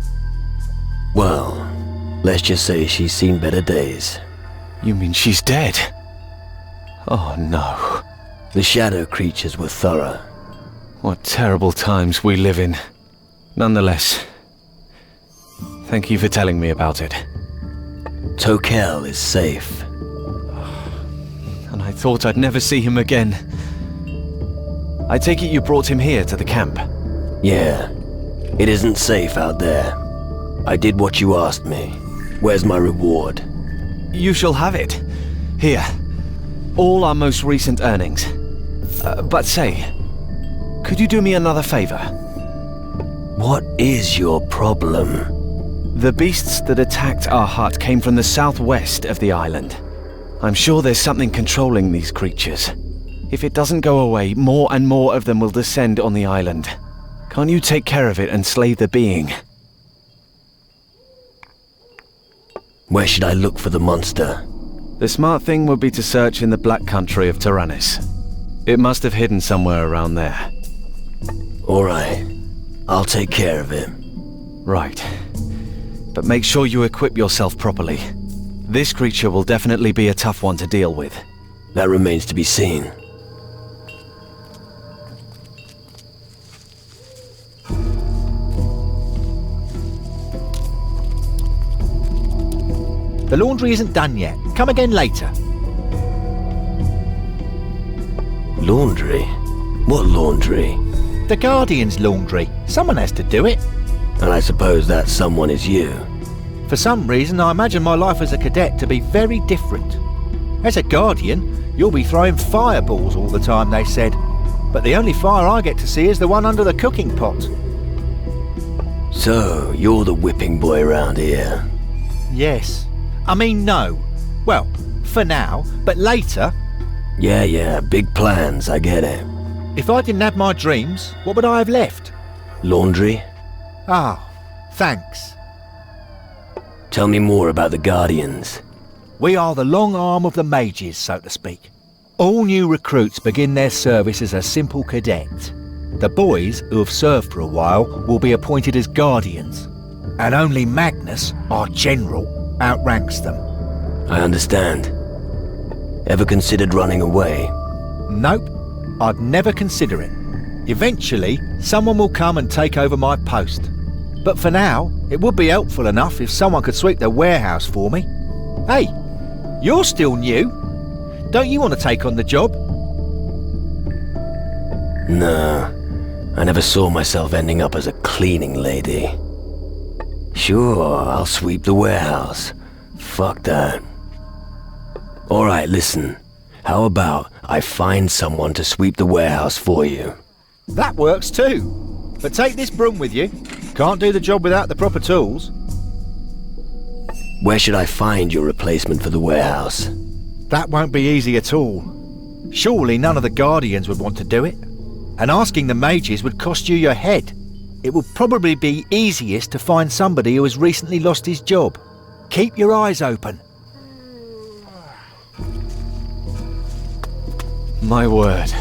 Speaker 2: well, let's just say she's seen better days.
Speaker 13: You mean she's dead? Oh no.
Speaker 2: The shadow creatures were thorough.
Speaker 13: What terrible times we live in. Nonetheless, thank you for telling me about it.
Speaker 2: Tokel is safe.
Speaker 13: And I thought I'd never see him again. I take it you brought him here to the camp?
Speaker 2: Yeah. It isn't safe out there. I did what you asked me. Where's my reward?
Speaker 13: You shall have it. Here. All our most recent earnings. But say, could you do me another favor?
Speaker 2: What is your problem?
Speaker 13: The beasts that attacked our hut came from the southwest of the island. I'm sure there's something controlling these creatures. If it doesn't go away, more and more of them will descend on the island. Can't you take care of it and slay the being?
Speaker 2: Where should I look for the monster?
Speaker 13: The smart thing would be to search in the Black Country of Tyrannus. It must have hidden somewhere around there.
Speaker 2: Alright. I'll take care of it.
Speaker 13: Right. But make sure you equip yourself properly. This creature will definitely be a tough one to deal with.
Speaker 2: That remains to be seen.
Speaker 17: The laundry isn't done yet. Come again later.
Speaker 2: Laundry? What laundry?
Speaker 17: The Guardian's laundry. Someone has to do it.
Speaker 2: And I suppose that someone is you.
Speaker 17: For some reason, I imagine my life as a cadet to be very different. As a Guardian, you'll be throwing fireballs all the time, they said. But the only fire I get to see is the one under the cooking pot.
Speaker 2: So, you're the whipping boy around here?
Speaker 17: Yes. I mean, no. Well, for now, but later...
Speaker 2: Yeah, big plans, I get it.
Speaker 17: If I didn't have my dreams, what would I have left?
Speaker 2: Laundry?
Speaker 17: Ah, thanks.
Speaker 2: Tell me more about the Guardians.
Speaker 17: We are the long arm of the mages, so to speak. All new recruits begin their service as a simple cadet. The boys, who have served for a while, will be appointed as Guardians. And only Magnus, our general, outranks them.
Speaker 2: I understand. Ever considered running away?
Speaker 17: Nope. I'd never consider it. Eventually, someone will come and take over my post. But for now, it would be helpful enough if someone could sweep the warehouse for me. Hey, you're still new. Don't you want to take on the job?
Speaker 2: No. I never saw myself ending up as a cleaning lady. Sure, I'll sweep the warehouse. Fuck that. Alright, listen. How about I find someone to sweep the warehouse for you?
Speaker 17: That works too. But take this broom with you. Can't do the job without the proper tools.
Speaker 2: Where should I find your replacement for the warehouse?
Speaker 17: That won't be easy at all. Surely none of the Guardians would want to do it. And asking the mages would cost you your head. It would probably be easiest to find somebody who has recently lost his job. Keep your eyes open.
Speaker 13: My word.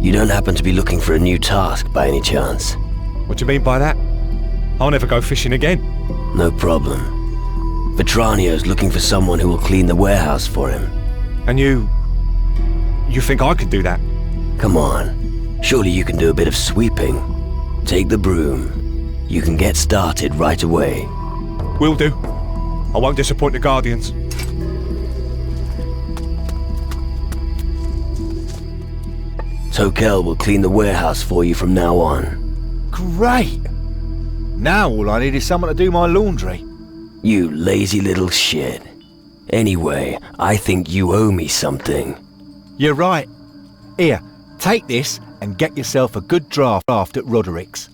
Speaker 2: You don't happen to be looking for a new task by any chance?
Speaker 16: What do you mean by that? I'll never go fishing again.
Speaker 2: No problem. Vetranio's looking for someone who will clean the warehouse for him.
Speaker 16: And you think I could do that?
Speaker 2: Come on. Surely you can do a bit of sweeping. Take the broom. You can get started right away.
Speaker 16: Will do. I won't disappoint the Guardians.
Speaker 2: Tokel will clean the warehouse for you from now on.
Speaker 17: Great! Now all I need is someone to do my laundry.
Speaker 2: You lazy little shit. Anyway, I think you owe me something.
Speaker 17: You're right. Here, take this and get yourself a good draft at Roderick's.